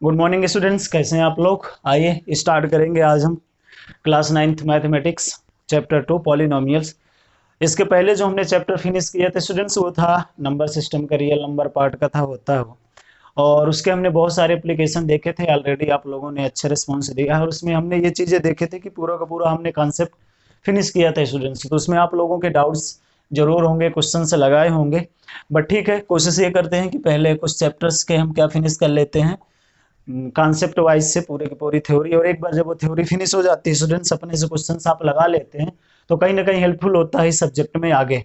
Good morning students, कैसे हैं आप लोग। आइए स्टार्ट करेंगे आज हम class 9th mathematics chapter 2 polynomials. इसके पहले जो हमने चैप्टर फिनिश किया था स्टूडेंट्स, वो था नंबर सिस्टम का, रियल नंबर पार्ट का था, होता है वो। और उसके हमने बहुत सारे एप्लीकेशन देखे थे ऑलरेडी, आप लोगों ने अच्छे रिस्पॉन्स दिया है। और उसमें हमने ये चीज़ें देखे थे कि पूरा का पूरा हमने कॉन्सेप्ट फिनिश किया था स्टूडेंट्स। तो उसमें आप लोगों के डाउट्स जरूर होंगे, क्वेश्चन से लगाए होंगे, बट ठीक है, कोशिश ये करते हैं कि पहले कुछ चैप्टर्स के हम क्या फिनिश कर लेते हैं कॉन्सेप्ट वाइज से, पूरे की पूरी थ्योरी। और एक बार जब वो थ्योरी फिनिश हो जाती है स्टूडेंट्स, अपने से क्वेश्चंस आप लगा लेते हैं, तो कहीं ना कहीं हेल्पफुल होता है इस सब्जेक्ट में आगे।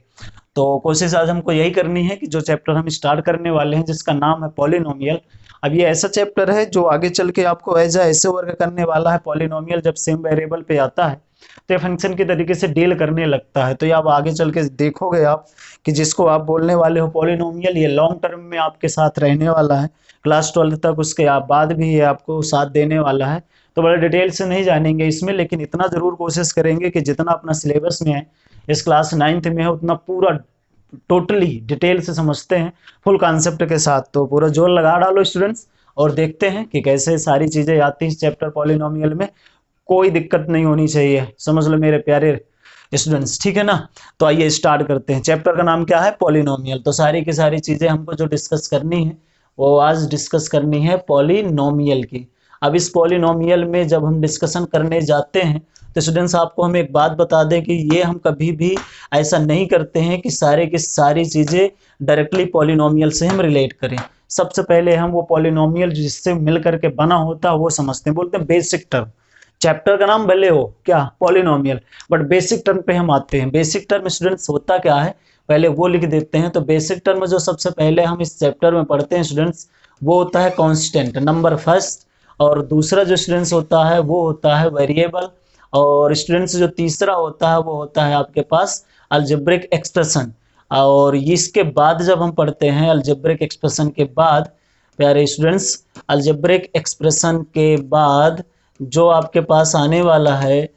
तो कोशिश आज हमको यही करनी है कि जो चैप्टर हम स्टार्ट करने वाले हैं, जिसका नाम है पॉलिनोमियल। अब ये ऐसा चैप्टर है जो आगे चल के आपको एज ऐसे वर्क करने वाला है। पॉलिनोमियल जब सेम वेरिएबल पे आता है तो ये फंक्शन की तरीके से डील करने लगता है। तो ये आप आगे चल के देखोगे आप कि जिसको आप बोलने वाले हो पॉलिनोमियल, ये लॉन्ग टर्म में आपके साथ रहने वाला है, क्लास 12 तक, उसके बाद भी ये आपको साथ देने वाला है। तो बड़े डिटेल से नहीं जानेंगे इसमें, लेकिन इतना ज़रूर कोशिश करेंगे कि जितना अपना सिलेबस में है, इस क्लास 9th में है, उतना पूरा टोटली डिटेल से समझते हैं फुल कॉन्सेप्ट के साथ। तो पूरा जोर लगा डालो स्टूडेंट्स, और देखते हैं कि कैसे सारी चीज़ें आती हैं चैप्टर पॉलिनोमियल में। कोई दिक्कत नहीं होनी चाहिए, समझ लो मेरे प्यारे स्टूडेंट्स, ठीक है ना। तो आइए स्टार्ट करते हैं। चैप्टर का नाम क्या है? पॉलिनोमियल। तो सारी की सारी चीज़ें हमको जो डिस्कस करनी है, वो आज डिस्कस करनी है पॉलिनोमियल की। अब इस पॉलिनोमियल में जब हम डिस्कशन करने जाते हैं तो स्टूडेंट्स, आपको हम एक बात बता दें कि ये हम कभी भी ऐसा नहीं करते हैं कि सारे की सारी चीज़ें डायरेक्टली पॉलिनोमियल से हम रिलेट करें। सबसे पहले हम वो पॉलिनोमियल जिससे मिल करके बना होता है वो समझते हैं, बोलते हैं बेसिक टर्म। चैप्टर का नाम भले हो क्या, पॉलिनोमियल, बट बेसिक टर्म पे हम आते हैं। बेसिक टर्म स्टूडेंट्स होता क्या है, पहले वो लिख देते हैं। तो बेसिक टर्म जो सबसे पहले हम इस चैप्टर में पढ़ते हैं स्टूडेंट्स, वो होता है कांस्टेंट, नंबर फर्स्ट। और दूसरा जो स्टूडेंट्स होता है वो होता है वेरिएबल। और स्टूडेंट्स जो तीसरा होता है वो होता है आपके पास अलजेब्रिक एक्सप्रेशन। और इसके बाद जब हम पढ़ते हैं अलजेब्रिक एक्सप्रेशन के बाद, प्यारे स्टूडेंट्स, अलजेब्रिक एक्सप्रेशन के बाद जो आपके पास आने वाला है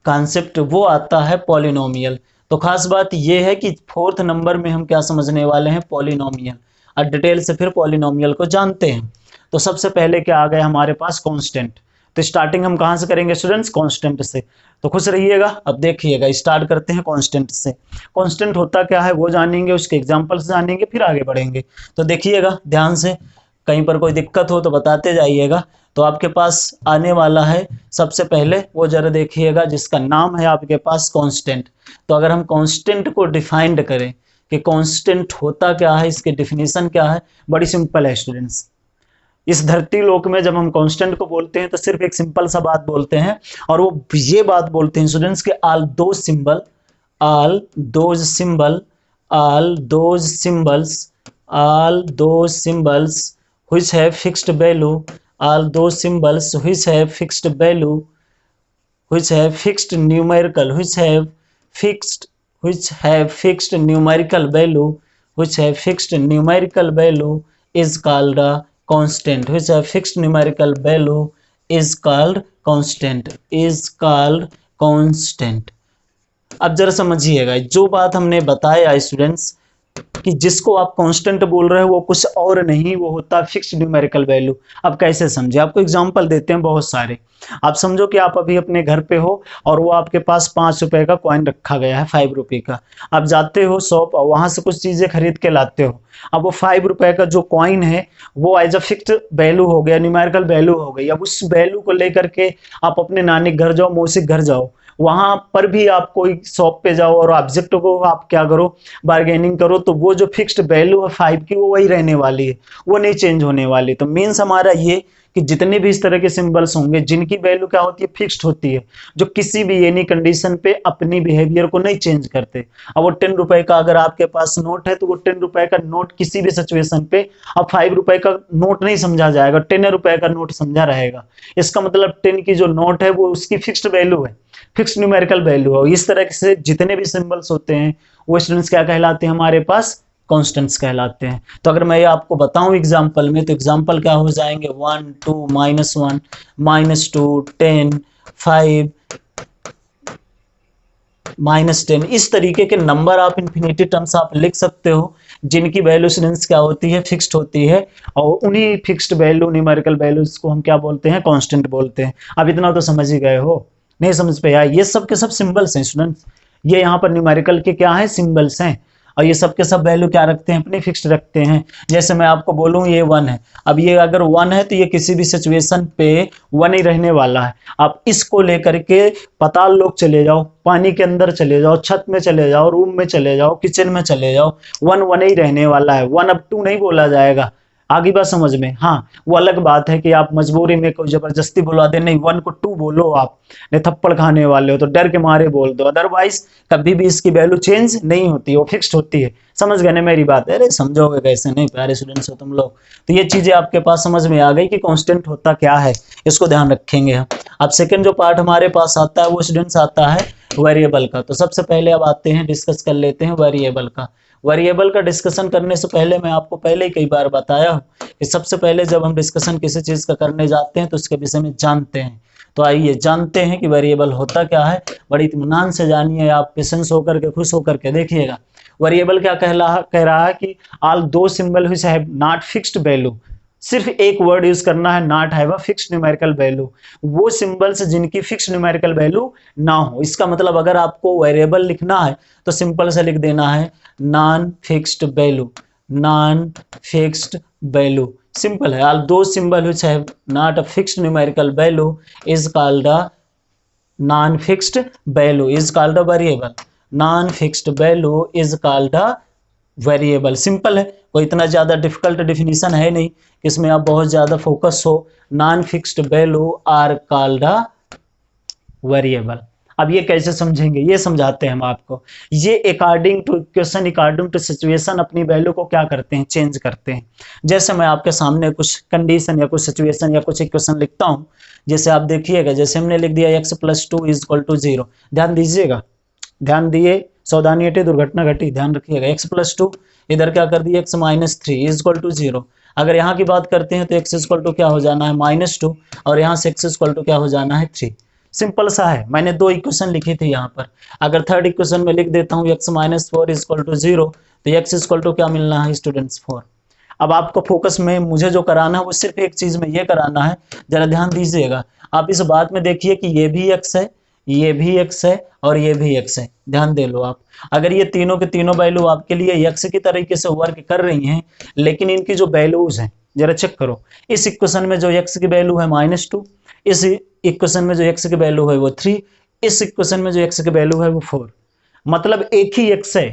कॉन्सेप्ट, वो आता है पॉलिनोमियल। तो खास बात यह है कि फोर्थ नंबर में हम क्या समझने वाले हैं, पॉलिनोमियल। और डिटेल से फिर पॉलिनोमियल को जानते हैं। तो सबसे पहले क्या आ गया हमारे पास, कांस्टेंट। तो स्टार्टिंग हम कहाँ से करेंगे स्टूडेंट्स, कांस्टेंट से। तो खुश रहिएगा। अब देखिएगा, स्टार्ट करते हैं कांस्टेंट से। कांस्टेंट होता क्या है वो जानेंगे, उसके एग्जांपल्स जानेंगे, फिर आगे बढ़ेंगे। तो देखिएगा ध्यान से, कहीं पर कोई दिक्कत हो तो बताते जाइएगा। तो आपके पास आने वाला है सबसे पहले, वो जरा देखिएगा, जिसका नाम है आपके पास कांस्टेंट। तो अगर हम कांस्टेंट को डिफाइंड करें कि कांस्टेंट होता क्या है, इसके डिफिनीशन क्या है, बड़ी सिंपल है स्टूडेंट्स। इस धरती लोक में जब हम कांस्टेंट को बोलते हैं तो सिर्फ एक सिंपल सा बात बोलते हैं, और वो ये बात बोलते हैं स्टूडेंट्स के ऑल दो symbol, all those symbol, all those symbols, all those symbols which have fixed value, all those symbols which have fixed value, which have fixed numerical, which have fixed numerical value, which have fixed numerical value is called a constant, which have fixed numerical value is called constant, is called constant। अब जरा समझिएगा, जो बात हमने बताया students कि जिसको आप कांस्टेंट बोल रहे हो वो कुछ और नहीं, वो होता है फिक्स्ड न्यूमेरिकल वैल्यू। अब कैसे समझे, आपको एग्जांपल देते हैं बहुत सारे। आप समझो कि आप अभी अपने घर पे हो और वो आपके पास 5 रुपए का कॉइन रखा गया है, 5 रुपए का। आप जाते हो शॉप और वहां से कुछ चीजें खरीद के लाते हो। अब वो 5 रुपए का जो कॉइन है वो एज अ फिक्स्ड वैल्यू हो गया, न्यूमेरिकल वैल्यू हो गई। अब उस वैल्यू को लेकर के आप अपने नानी घर जाओ, मौसी घर जाओ, वहां पर भी आप कोई शॉप पे जाओ और ऑब्जेक्ट को आप क्या करो, बार्गेनिंग करो, तो वो जो फिक्स्ड वैल्यू है 5 की, वो वही रहने वाली है, वो नहीं चेंज होने वाली। तो मीन्स हमारा ये कि जितने भी इस तरह के सिंबल्स होंगे जिनकी वैल्यू क्या होती है, फिक्स्ड होती है, जो किसी भी एनी कंडीशन पे अपनी बिहेवियर को नहीं चेंज करते। अब वो 10 रुपए का अगर आपके पास नोट है तो वो 10 रुपए का नोट किसी भी सिचुएशन पे अब 5 रुपए का नोट नहीं समझा जाएगा, 10 रुपए का नोट समझा रहेगा। इसका मतलब 10 की जो नोट है वो उसकी फिक्स्ड वैल्यू है, फिक्स न्यूमेरिकल वैल्यू है। इस तरह से जितने भी सिंबल्स होते हैं वो स्टूडेंट्स क्या कहलाते हैं, हमारे पास कॉन्स्टेंट्स कहलाते हैं। तो अगर मैं ये आपको बताऊं एग्जांपल में, तो एग्जांपल क्या हो जाएंगे, 1 2 -1 -2 10 5 -10। इस तरीके के नंबर आप इन्फिनिटी टर्म्स आप लिख सकते हो। जिनकी वैल्यू स्टूडेंट्स क्या होती है, फिक्स्ड होती है, और उन्हीं फिक्स्ड वैल्यू न्यूमेरिकल वैल्यूज को हम क्या बोलते हैं, कांस्टेंट बोलते हैं। अब इतना तो समझ ही गए हो, नहीं समझ पे आया? ये सब के सब सिंबल्स हैं स्टूडेंट्स, ये यहाँ पर न्यूमेरिकल के क्या है, सिंबल्स हैं, और ये सब के सब वैल्यू क्या रखते हैं, अपनी फिक्स्ड रखते हैं। जैसे मैं आपको बोलूँ ये 1 है, अब ये अगर 1 है तो ये किसी भी सिचुएशन पे 1 ही रहने वाला है। आप इसको लेकर के पाताल लोक चले जाओ, पानी के अंदर चले जाओ, छत में चले जाओ, रूम में चले जाओ, किचन में चले जाओ, 1 ही रहने वाला है, 1 अब 2 नहीं बोला जाएगा। आगे बात समझ में? हाँ, वो अलग बात है कि आप मजबूरी में कोई जबरदस्ती बुला दे, नहीं 1 को 2 बोलो, आप नहीं थप्पड़ खाने वाले हो तो डर के मारे बोल दो, अदरवाइज कभी भी इसकी वैल्यू चेंज नहीं होती, वो फिक्स्ड होती है। समझ गए ना मेरी बात? अरे समझोगे कैसे, नहीं प्यारे स्टूडेंट्स हो तुम लोग। तो ये चीजें आपके पास समझ में आ गई कि कांस्टेंट होता क्या है, इसको ध्यान रखेंगे हम। अब सेकंड जो पार्ट हमारे पास आता है वो स्टूडेंट्स आता है वेरिएबल का। तो सबसे पहले अब आते हैं, डिस्कस कर लेते हैं वेरिएबल का। वेरिएबल का डिस्कशन करने से पहले मैं आपको पहले ही कई बार बताया हूं कि सबसे पहले जब हम डिस्कशन किसी चीज का करने जाते हैं तो उसके विषय में जानते हैं। तो आइए जानते हैं कि वेरिएबल होता क्या है, बड़ी इत्मीनान से जानिए, आप पेशेंस होकर के, खुश होकर के देखिएगा। वेरिएबल क्या कह रहा है कि ऑल दो symbol which have not fixed value, सिर्फ एक वर्ड यूज करना है, not have a fixed numerical value, वो सिंबल्स जिनकी फिक्स्ड न्यूमेरिकल वैल्यू ना हो। इसका मतलब अगर आपको वेरिएबल लिखना है तो सिंपल से लिख देना है non fixed value, non fixed value, simple है। ऑल दो symbol which have not a fixed numerical value is called a non fixed value, is called a variable, non fixed value is called a variable. Simple है, कोई इतना ज्यादा difficult definition है नहीं कि इसमें आप बहुत ज्यादा फोकस हो। Non fixed value are called a variable. अब ये कैसे समझेंगे, ये समझाते हैं हम आपको। ये according to equation, according to situation अपनी वैल्यू को क्या करते हैं, चेंज करते हैं। जैसे मैं आपके सामने कुछ कंडीशन या कुछ सिचुएशन या कुछ इक्वेशन लिखता हूं, जैसे आप देखिएगा, जैसे हमने लिख दिया x + 2 = 0। ध्यान दीजिएगा, ध्यान दिए, सावधानी हटे, दुर्घटना घटी, ध्यान रखिएगा। x + 2 इधर क्या कर दिया, x - 3 = 0। अगर यहाँ की बात करते हैं तो x = क्या हो जाना है, -2, और यहाँ से x = क्या हो जाना है, 3। सिंपल सा है, मैंने 2 इक्वेशन लिखी थी यहाँ पर। अगर थर्ड इक्वेशन में लिख देता हूँ x - 4 = 0, तो x = क्या मिलना है स्टूडेंट्स, 4। अब आपको फोकस में मुझे जो कराना है वो सिर्फ एक चीज में ये कराना है, जरा ध्यान दीजिएगा। आप इस बात में देखिए कि ये भी x है, ये भी x है, और ये भी x है। ध्यान दे लो आप, अगर ये तीनों के तीनों वैल्यू आपके लिए x की तरीके से वर्क कर रही हैं, लेकिन इनकी जो वैल्यूज हैं जरा चेक करो। इस इक्वेशन में जो x की वैल्यू है -2, इस इक्वेशन में जो x की वैल्यू है वो 3, इस इक्वेशन में जो x की वैल्यू है वो 4। मतलब एक ही x है,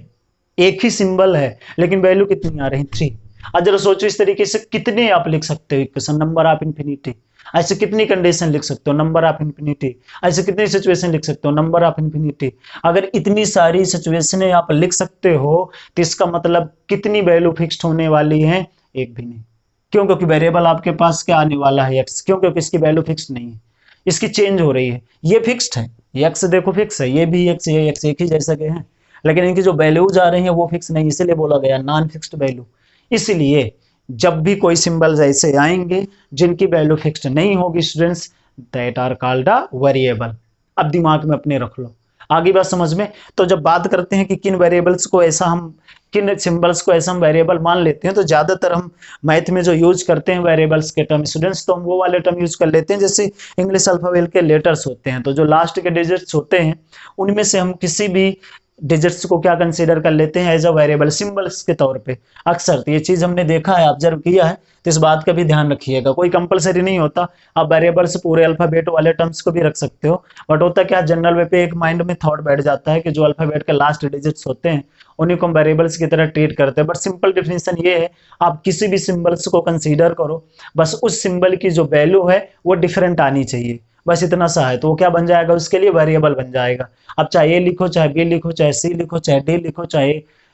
एक ही सिंबल है, लेकिन वैल्यू कितनी आ रही है, 3। अब जरा सोचो इस तरीके से कितने आप लिख सकते हो इक्वेशन, नंबर ऑफ इन्फिनिटी। ऐसे कितनी कंडीशन लिख सकते हो, नंबर ऑफ इन्फिनिटी। ऐसे कितनी सिचुएशन लिख सकते हो, नंबर ऑफ इन्फिनिटी। अगर इतनी सारी सिचुएशनें आप लिख सकते हो तो इसका मतलब कितनी वैल्यू फिक्स्ड होने वाली है, एक भी नहीं। क्यों? क्योंकि वेरिएबल आपके पास क्या आने वाला है, x। क्यों? क्योंकि इसकी वैल्यू फिक्स्ड नहीं है, इसकी चेंज हो रही है। ये फिक्स्ड है, x देखो फिक्स है, ये भी x, ये x एक ही जैसा के हैं, लेकिन इनकी जो वैल्यूज आ रही हैं वो फिक्स नहीं, इसीलिए बोला गया नॉन फिक्स्ड वैल्यू। इसलिए जब भी कोई सिंबल्स ऐसे आएंगे जिनकी वैल्यू फिक्स्ड नहीं होगी students, that are called a variable. अब दिमाग में अपने रख लो, आगे बात समझ में। तो जब बात करते हैं कि किन वेरिएबल्स को ऐसा हम, किन सिंबल्स को ऐसा हम वेरिएबल मान लेते हैं, तो ज्यादातर हम मैथ में जो यूज करते हैं वेरिएबल्स के टर्म स्टूडेंट्स, तो हम वो वाले टर्म यूज कर लेते हैं जैसे इंग्लिश अल्फाबेट के लेटर्स होते हैं, तो जो लास्ट के डिजिट्स होते हैं उनमें से हम किसी भी डिजिट्स को क्या कंसीडर कर लेते हैं, एज अ वेरिएबल, सिंबल्स के तौर पे अक्सर। तो ये चीज हमने देखा है, ऑब्जर्व किया है, तो इस बात का भी ध्यान रखिएगा। कोई कंपलसरी नहीं होता, आप वेरिएबल्स पूरे अल्फाबेट वाले टर्म्स को भी रख सकते हो, बट होता क्या जनरल वे पे एक माइंड में थॉट बैठ जाता है कि जो अल्फाबेट के लास्ट डिजिट्स होते हैं उन्हीं को हम वेरिएबल्स की तरह ट्रीट करते हैं। बट सिंपल डिफिनेशन ये है, आप किसी भी सिंबल्स को कंसीडर करो, बस उस सिंबल की जो वैल्यू है वो डिफरेंट आनी चाहिए, बस इतना सा है, तो वो क्या बन जाएगा, उसके लिए वेरिएबल बन जाएगा। अब चाहे ए लिखो, चाहे बी लिखो, चाहे सी लिखो, चाहे डी लिखो, चाहे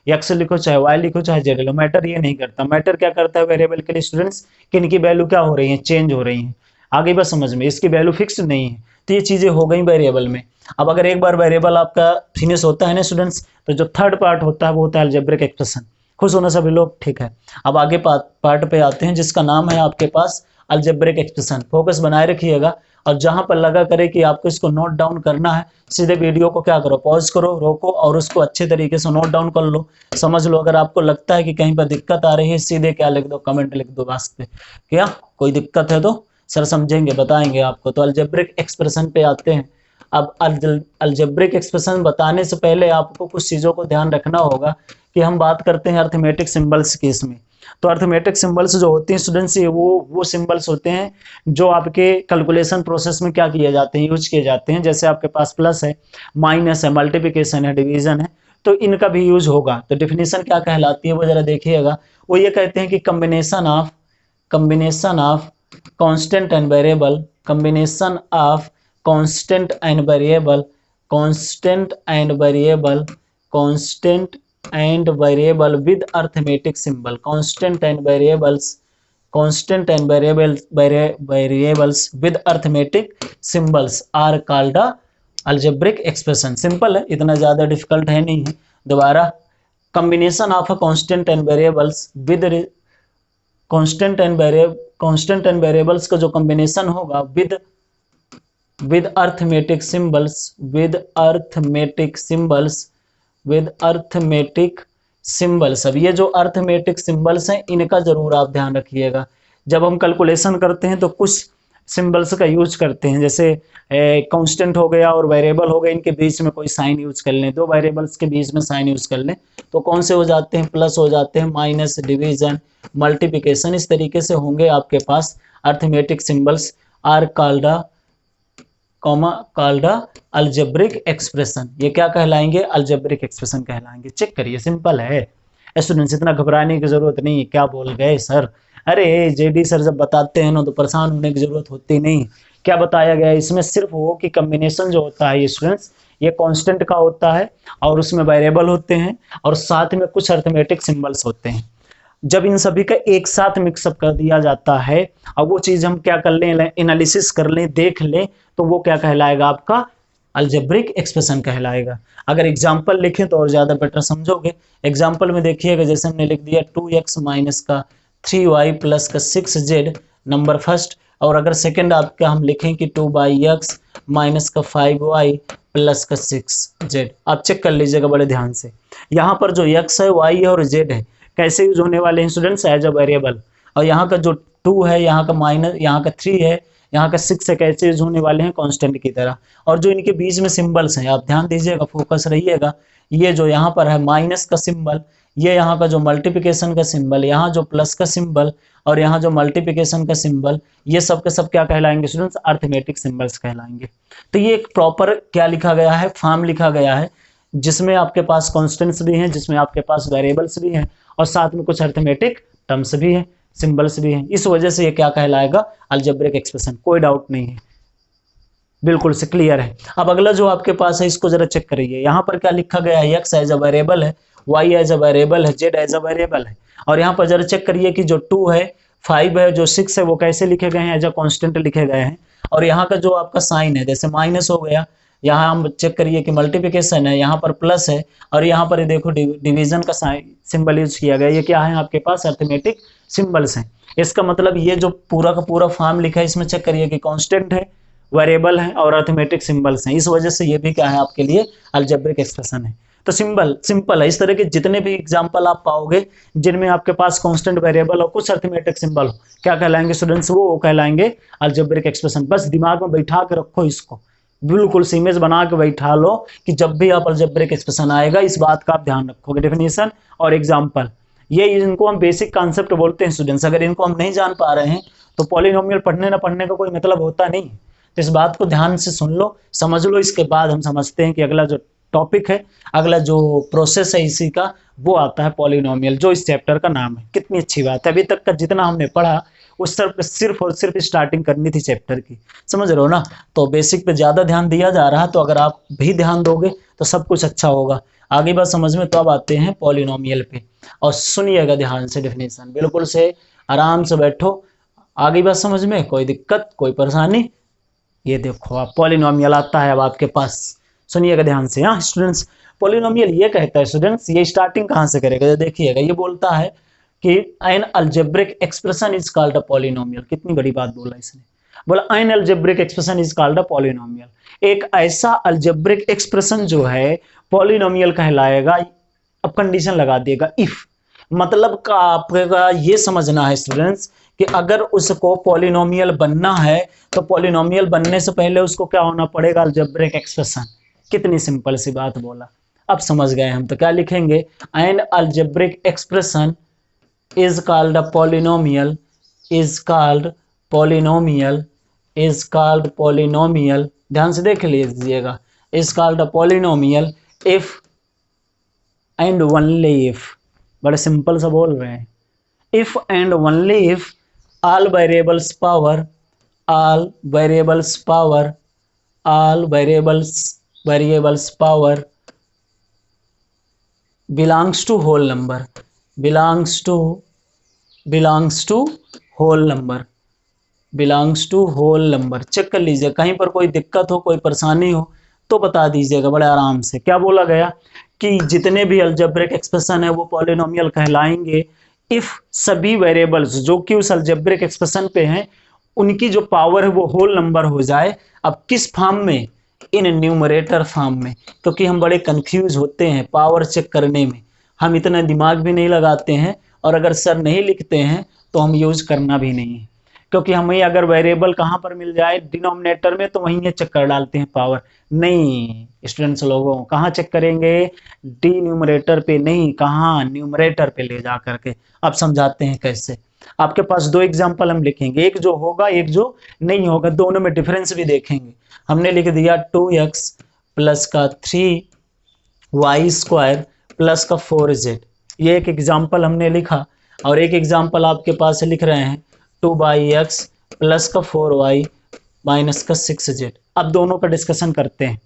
एक्स लिखो, चाहे वाई लिखो, चाहे जेड लिखो, मैटर ये नहीं करता। मैटर क्या करता है वेरिएबल के लिए स्टूडेंट्स, कि इनकी वैल्यू क्या हो रही है, चेंज हो रही है। आगे बस समझ में, इसकी वैल्यू फिक्स नहीं है, तो ये चीजें हो गई वेरिएबल में। अब अगर एक बार वेरिएबल आपका फिनिश होता है ना स्टूडेंट्स, तो जो थर्ड पार्ट होता है वो होता है अलजेब्रिक एक्सप्रेशन। खुश होना सभी लोग, ठीक है। अब आगे पार्ट पे आते हैं जिसका नाम है आपके पास अलजेब्रिक एक्सप्रेशन। फोकस बनाए रखिएगा और जहां पर लगा करे कि आपको इसको नोट डाउन करना है, सीधे वीडियो को क्या करो, पॉज करो, रोको और उसको अच्छे तरीके से नोट डाउन कर लो, समझ लो। अगर आपको लगता है कि कहीं पर दिक्कत आ रही है, सीधे क्या लिख दो, कमेंट लिख दो बस पे, क्या कोई दिक्कत है तो सर समझेंगे, बताएंगे आपको। तो अलजेब्रिक एक्सप्रेशन पे आते हैं। अब अलजेब्रिक एक्सप्रेशन बताने से पहले आपको कुछ चीज़ों को ध्यान रखना होगा कि हम बात करते हैं अर्थमेटिक सिंबल्स की इसमें। तो अर्थमेटिक सिंबल्स जो होती हैं स्टूडेंट्स, ये वो सिंबल्स होते हैं जो आपके कैलकुलेशन प्रोसेस में क्या किए जाते हैं, यूज किए जाते हैं। जैसे आपके पास प्लस है, माइनस है, मल्टीप्लिकेशन है, डिवीजन है, तो इनका भी यूज होगा। तो डेफिनेशन क्या कहलाती है वो जरा देखिएगा। वो ये कहते हैं कि combination of constant and variable, combination of constant and variable, constant and variable, constant and variable with arithmetic symbol, constant and variables, constant and variables with arithmetic symbols are called algebraic expression. Simple है, इतना ज्यादा difficult है नहीं है। दोबारा, combination of a constant and variables with constant and variables का जो combination होगा with arithmetic symbols, with arithmetic symbols. अब ये जो अर्थमेटिक सिंबल्स हैं इनका जरूर आप ध्यान रखिएगा। जब हम कैलकुलेशन करते हैं तो कुछ सिंबल्स का यूज करते हैं, जैसे कांस्टेंट हो गया और वेरिएबल हो गया, इनके बीच में कोई साइन यूज कर लें, दो वेरिएबल्स के बीच में साइन यूज कर लें तो कौन से हो जाते हैं, प्लस हो जाते हैं, माइनस, डिवीजन, मल्टीप्लिकेशन, इस तरीके से होंगे आपके पास arithmetic symbols are called algebraic expression. ये क्या कहलाएंगे, अलजेब्रिक एक्सप्रेशन कहलाएंगे। चेक करिए, सिंपल है स्टूडेंट्स, इतना घबराने की जरूरत नहीं है। क्या बोल गए सर, अरे जेडी सर जब बताते हैं ना तो परेशान होने की जरूरत होती नहीं। क्या बताया गया है इसमें, सिर्फ वो कि कॉम्बिनेशन जो होता है ये स्टूडेंट्स, ये कांस्टेंट का होता है और उसमें वेरिएबल होते हैं और साथ में कुछ अर्थमेटिक सिंबल्स होते हैं। जब इन सभी का एक साथ मिक्सअप कर दिया जाता है और वो चीज हम क्या कर लें, एनालिसिस कर लें, देख लें, तो वो क्या कहलाएगा, आपका अलजेब्रिक एक्सप्रेशन कहलाएगा। अगर एग्जाम्पल लिखें तो और ज्यादा बेटर समझोगे। एग्जाम्पल में देखिएगा, जैसे हमने लिख दिया 2x माइनस का 3y प्लस का 6z नंबर फर्स्ट, और अगर सेकंड आपका हम लिखें कि 2x माइनस का 5y प्लस का 6z। आप चेक कर लीजिएगा बड़े ध्यान से, यहाँ पर जो x है, y है और z है कैसे यूज होने वाले हैं स्टूडेंट्स, एज अ वेरिएबल। और यहाँ का जो 2 है, यहाँ का माइनस, यहाँ का 3 है, यहाँ का 6 है, कैसे यूज होने वाले हैं, कांस्टेंट की तरह। और जो इनके बीच में सिंबल्स हैं, आप ध्यान दीजिएगा, फोकस रहिएगा। ये जो यहाँ पर है माइनस का सिंबल, ये यहाँ का जो मल्टीप्लिकेशन का सिंबल, यहाँ जो प्लस का सिंबल और यहाँ जो मल्टीप्लिकेशन का सिंबल, ये सब के सब क्या कहलाएंगे स्टूडेंट्स, अर्थमेटिक सिंबल्स कहलाएंगे। तो ये एक प्रॉपर क्या लिखा गया है, फॉर्म लिखा गया है, जिसमें आपके पास कॉन्स्टेंट्स भी हैं, जिसमें आपके पास वेरिएबल्स भी हैं और साथ में कुछ अर्थमेटिक टर्म्स भी हैं, सिंबल्स भी हैं। इस वजह से ये क्या कहलाएगा, अलजेब्रिक एक्सप्रेशन, कोई डाउट नहीं है, बिल्कुल से क्लियर है। अब अगला जो आपके पास है इसको जरा चेक करिए। यहाँ पर क्या लिखा गया है, x एज अ वेरिएबल है, y एज अ वेरिएबल है, z एज अ वेरिएबल है। और यहाँ पर जरा चेक करिए कि जो 2 है, 5 है, जो 6 है, वो कैसे लिखे गए हैं, एज अ कॉन्स्टेंट लिखे गए हैं। और यहाँ का जो आपका साइन है, जैसे माइनस हो गया, यहाँ हम चेक करिए कि मल्टीप्लिकेशन है, यहाँ पर प्लस है और यहाँ पर देखो डिवीजन का सिंबल यूज किया गया। ये क्या है आपके पास, अर्थमेटिक सिंबल्स हैं। इसका मतलब ये जो पूरा का पूरा फॉर्म लिखा है इसमें चेक करिए कि कांस्टेंट है, वेरिएबल है और अर्थमेटिक सिंबल्स हैं। इस वजह से ये भी क्या है आपके लिए, अलजेब्रिक एक्सप्रेशन है। तो सिंपल है। इस तरह के जितने भी एग्जाम्पल आप पाओगे जिनमें आपके पास कांस्टेंट, वेरिएबल और कुछ अर्थमेटिक सिंबल हो, क्या कहलाएंगे स्टूडेंट्स, वो कहलाएंगे अलजेब्रिक एक्सप्रेशन। बस दिमाग में बैठा के रखो इसको, बिल्कुल सी इमेज बना के बैठा लो कि जब भी आप अलजेब्रिक एक्सप्रेशन आएगा इस बात का आप ध्यान रखोगे, डेफिनेशन और एग्जाम्पल। ये इनको हम बेसिक कॉन्सेप्ट बोलते हैं स्टूडेंट्स। अगर इनको हम नहीं जान पा रहे हैं तो पॉलिनोमियल पढ़ने ना पढ़ने का कोई मतलब होता नहीं। तो इस बात को ध्यान से सुन लो, समझ लो, इसके बाद हम समझते हैं कि अगला जो टॉपिक है, अगला जो प्रोसेस है इसी का, वो आता है पॉलिनोमियल, जो इस चैप्टर का नाम है। कितनी अच्छी बात है, अभी तक का जितना हमने पढ़ा उस तरफ सिर्फ और सिर्फ स्टार्टिंग करनी थी चैप्टर की, समझ रहे हो ना। तो बेसिक पे ज्यादा ध्यान दिया जा रहा है, तो अगर आप भी ध्यान दोगे तो सब कुछ अच्छा होगा। आगे बात समझ में, तो अब आते हैं पॉलिनोमियल पे और सुनिएगा ध्यान से डेफिनेशन, बिल्कुल से आराम से बैठो। आगे बात समझ में, कोई दिक्कत, कोई परेशानी। ये देखो आप पॉलिनोमियल आता है अब आपके पास, सुनिएगा ध्यान से। हाँ स्टूडेंट्स, पॉलिनोमियल ये कहता है स्टूडेंट्स, ये स्टार्टिंग कहाँ से करेगा, देखिएगा, ये बोलता है कि N algebraic expression is called a polynomial. कितनी बड़ी बात बोला इसने, बोला N algebraic expression is called a polynomial. एक ऐसा अलजेब्रिक एक्सप्रेशन जो है पॉलिनोमियल कहलाएगा। अब कंडीशन लगा देगा इफ, मतलब का आपका ये समझना है स्टूडेंट्स कि अगर उसको पॉलिनोमियल बनना है तो पॉलिनोमियल बनने से पहले उसको क्या होना पड़ेगा, अलजेब्रिक एक्सप्रेशन। कितनी सिंपल सी बात बोला, अब समझ गए हम। तो क्या लिखेंगे, N algebraic expression is called a polynomial, is called polynomial, is called polynomial। ध्यान से देख लीजिएगा, is called a polynomial if and only if, बड़े सिंपल सा बोल रहे हैं, if and only if all variables power, all variables power, all variables power belongs to whole number, belongs to whole number, belongs to whole number। Check कर लीजिए, कहीं पर कोई दिक्कत हो, कोई परेशानी हो तो बता दीजिएगा बड़े आराम से। क्या बोला गया कि जितने भी अलजेब्रिक एक्सप्रेशन है वो पॉलिनोमियल कहलाएंगे इफ सभी वेरिएबल्स जो कि उस अलजेब्रिक एक्सप्रेशन पे हैं उनकी जो पावर है वो होल नंबर हो जाए। अब किस फॉर्म में, इन न्यूमरेटर फॉर्म में, क्योंकि हम बड़े कंफ्यूज होते हैं पावर चेक करने में, हम इतना दिमाग भी नहीं लगाते हैं, और अगर सर नहीं लिखते हैं तो हम यूज करना भी नहीं है, क्योंकि हमें अगर वेरिएबल कहाँ पर मिल जाए डिनोमिनेटर में तो वहीं ये चेक कर डालते हैं पावर। नहीं स्टूडेंट्स लोगों, कहाँ चेक करेंगे, डी न्यूमरेटर पे नहीं, कहाँ, न्यूमरेटर पे ले जा करके। अब समझाते हैं कैसे। आपके पास दो एग्जाम्पल हम लिखेंगे, एक जो होगा एक जो नहीं होगा, दोनों में डिफरेंस भी देखेंगे। हमने लिख दिया 2x प्लस का 3y² प्लस का 4z, ये एक एग्जाम्पल हमने लिखा। और एक एग्जाम्पल आपके पास लिख रहे हैं 2x प्लस का 4y माइनस का 6z। अब दोनों का डिस्कशन करते हैं।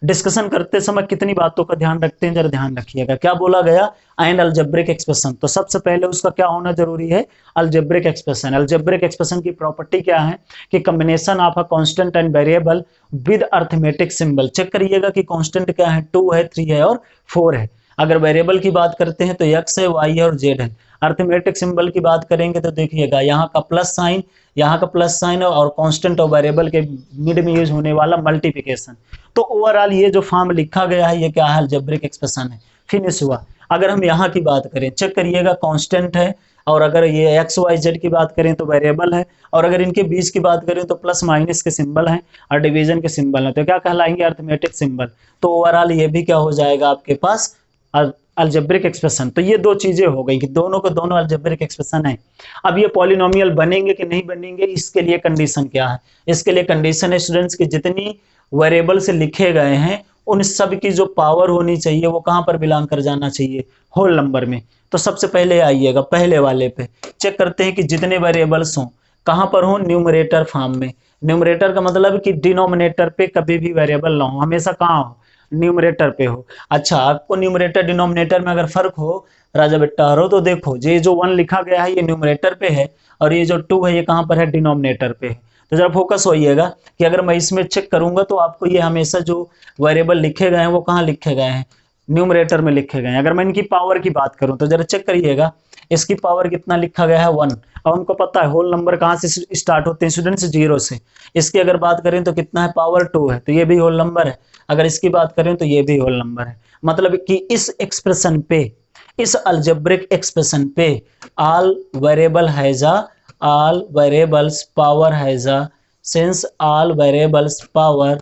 डिस्कशन करते समय कितनी बातों का ध्यान रखते हैं, जरा ध्यान रखिएगा। क्या बोला गया, एंड अलजेब्रिक एक्सप्रेशन, तो सबसे पहले उसका क्या होना जरूरी है, अलजेब्रिक एक्सप्रेशन। अलजेब्रिक एक्सप्रेशन की प्रॉपर्टी क्या है कि combination of a constant and variable with arithmetic symbol. Check करिएगा कि कांस्टेंट क्या है, 2 है, 3 है और 4 है। अगर वेरिएबल की बात करते हैं तो x है, y है और z है। अर्थमेटिक सिंबल की बात करेंगे तो देखिएगा यहाँ का प्लस साइन, यहाँ का प्लस साइन है, और कांस्टेंट और वेरिएबल के मिड में यूज होने वाला मल्टीप्लिकेशन। तो ओवरऑल ये जो फॉर्म लिखा गया है ये क्या है, अलजेब्रिक एक्सप्रेशन है। फिनिश हुआ। अगर हम यहाँ की बात करें, चेक करिएगा कांस्टेंट है, और अगर ये एक्स वाई जेड की बात करें तो वेरिएबल है, और अगर इनके बीच की बात करें तो प्लस माइनस के सिंबल हैं और डिवीजन के सिंबल हैं, तो क्या कहलाएंगे, अर्थमेटिक सिंबल। तो ओवरऑल ये भी क्या हो जाएगा आपके पास, अलजेब्रिक एक्सप्रेशन। तो ये दो चीजें हो गई कि दोनों को दोनों अलजेब्रिक एक्सप्रेशन है। अब ये पॉलिनोमियल बनेंगे कि नहीं बनेंगे, इसके लिए कंडीशन क्या है, इसके लिए कंडीशन है स्टूडेंट्स की जितनी वेरिएबल से लिखे गए हैं उन सब की जो पावर होनी चाहिए वो कहां पर बिलोंग कर जाना चाहिए, होल नंबर में। तो सबसे पहले आइएगा पहले वाले पे, चेक करते हैं कि जितने वेरिएबल्स हों कहां पर हो, न्यूमरेटर फॉर्म में। न्यूमरेटर का मतलब कि डिनोमिनेटर पे कभी भी वेरिएबल ना हो, हमेशा कहाँ हो, न्यूमरेटर पे हो। अच्छा, आपको न्यूमरेटर डिनोमिनेटर में अगर फर्क हो राजा बेटा हो तो देखो, ये जो 1 लिखा गया है ये न्यूमरेटर पे है, और ये जो 2 है ये कहां पर है, डिनोमिनेटर पे है। तो जरा फोकस होइएगा कि अगर मैं इसमें चेक करूंगा तो आपको ये हमेशा जो वेरिएबल लिखे गए हैं वो कहाँ लिखे गए हैं, न्यूमरेटर में लिखे गए हैं। अगर मैं इनकी पावर की बात करूं तो जरा चेक करिएगा, इसकी पावर कितना लिखा गया है, 1। और उनको पता है होल नंबर कहाँ से स्टार्ट होते हैं स्टूडेंट्स, 0 से। इसकी अगर बात करें तो कितना है, पावर 2 है, तो ये भी होल नंबर है। अगर इसकी बात करें तो ये भी होल नंबर है। मतलब कि इस एक्सप्रेशन पे, इस अलजेब्रिक एक्सप्रेशन पे all variable has a, all variables power has a, since all variables power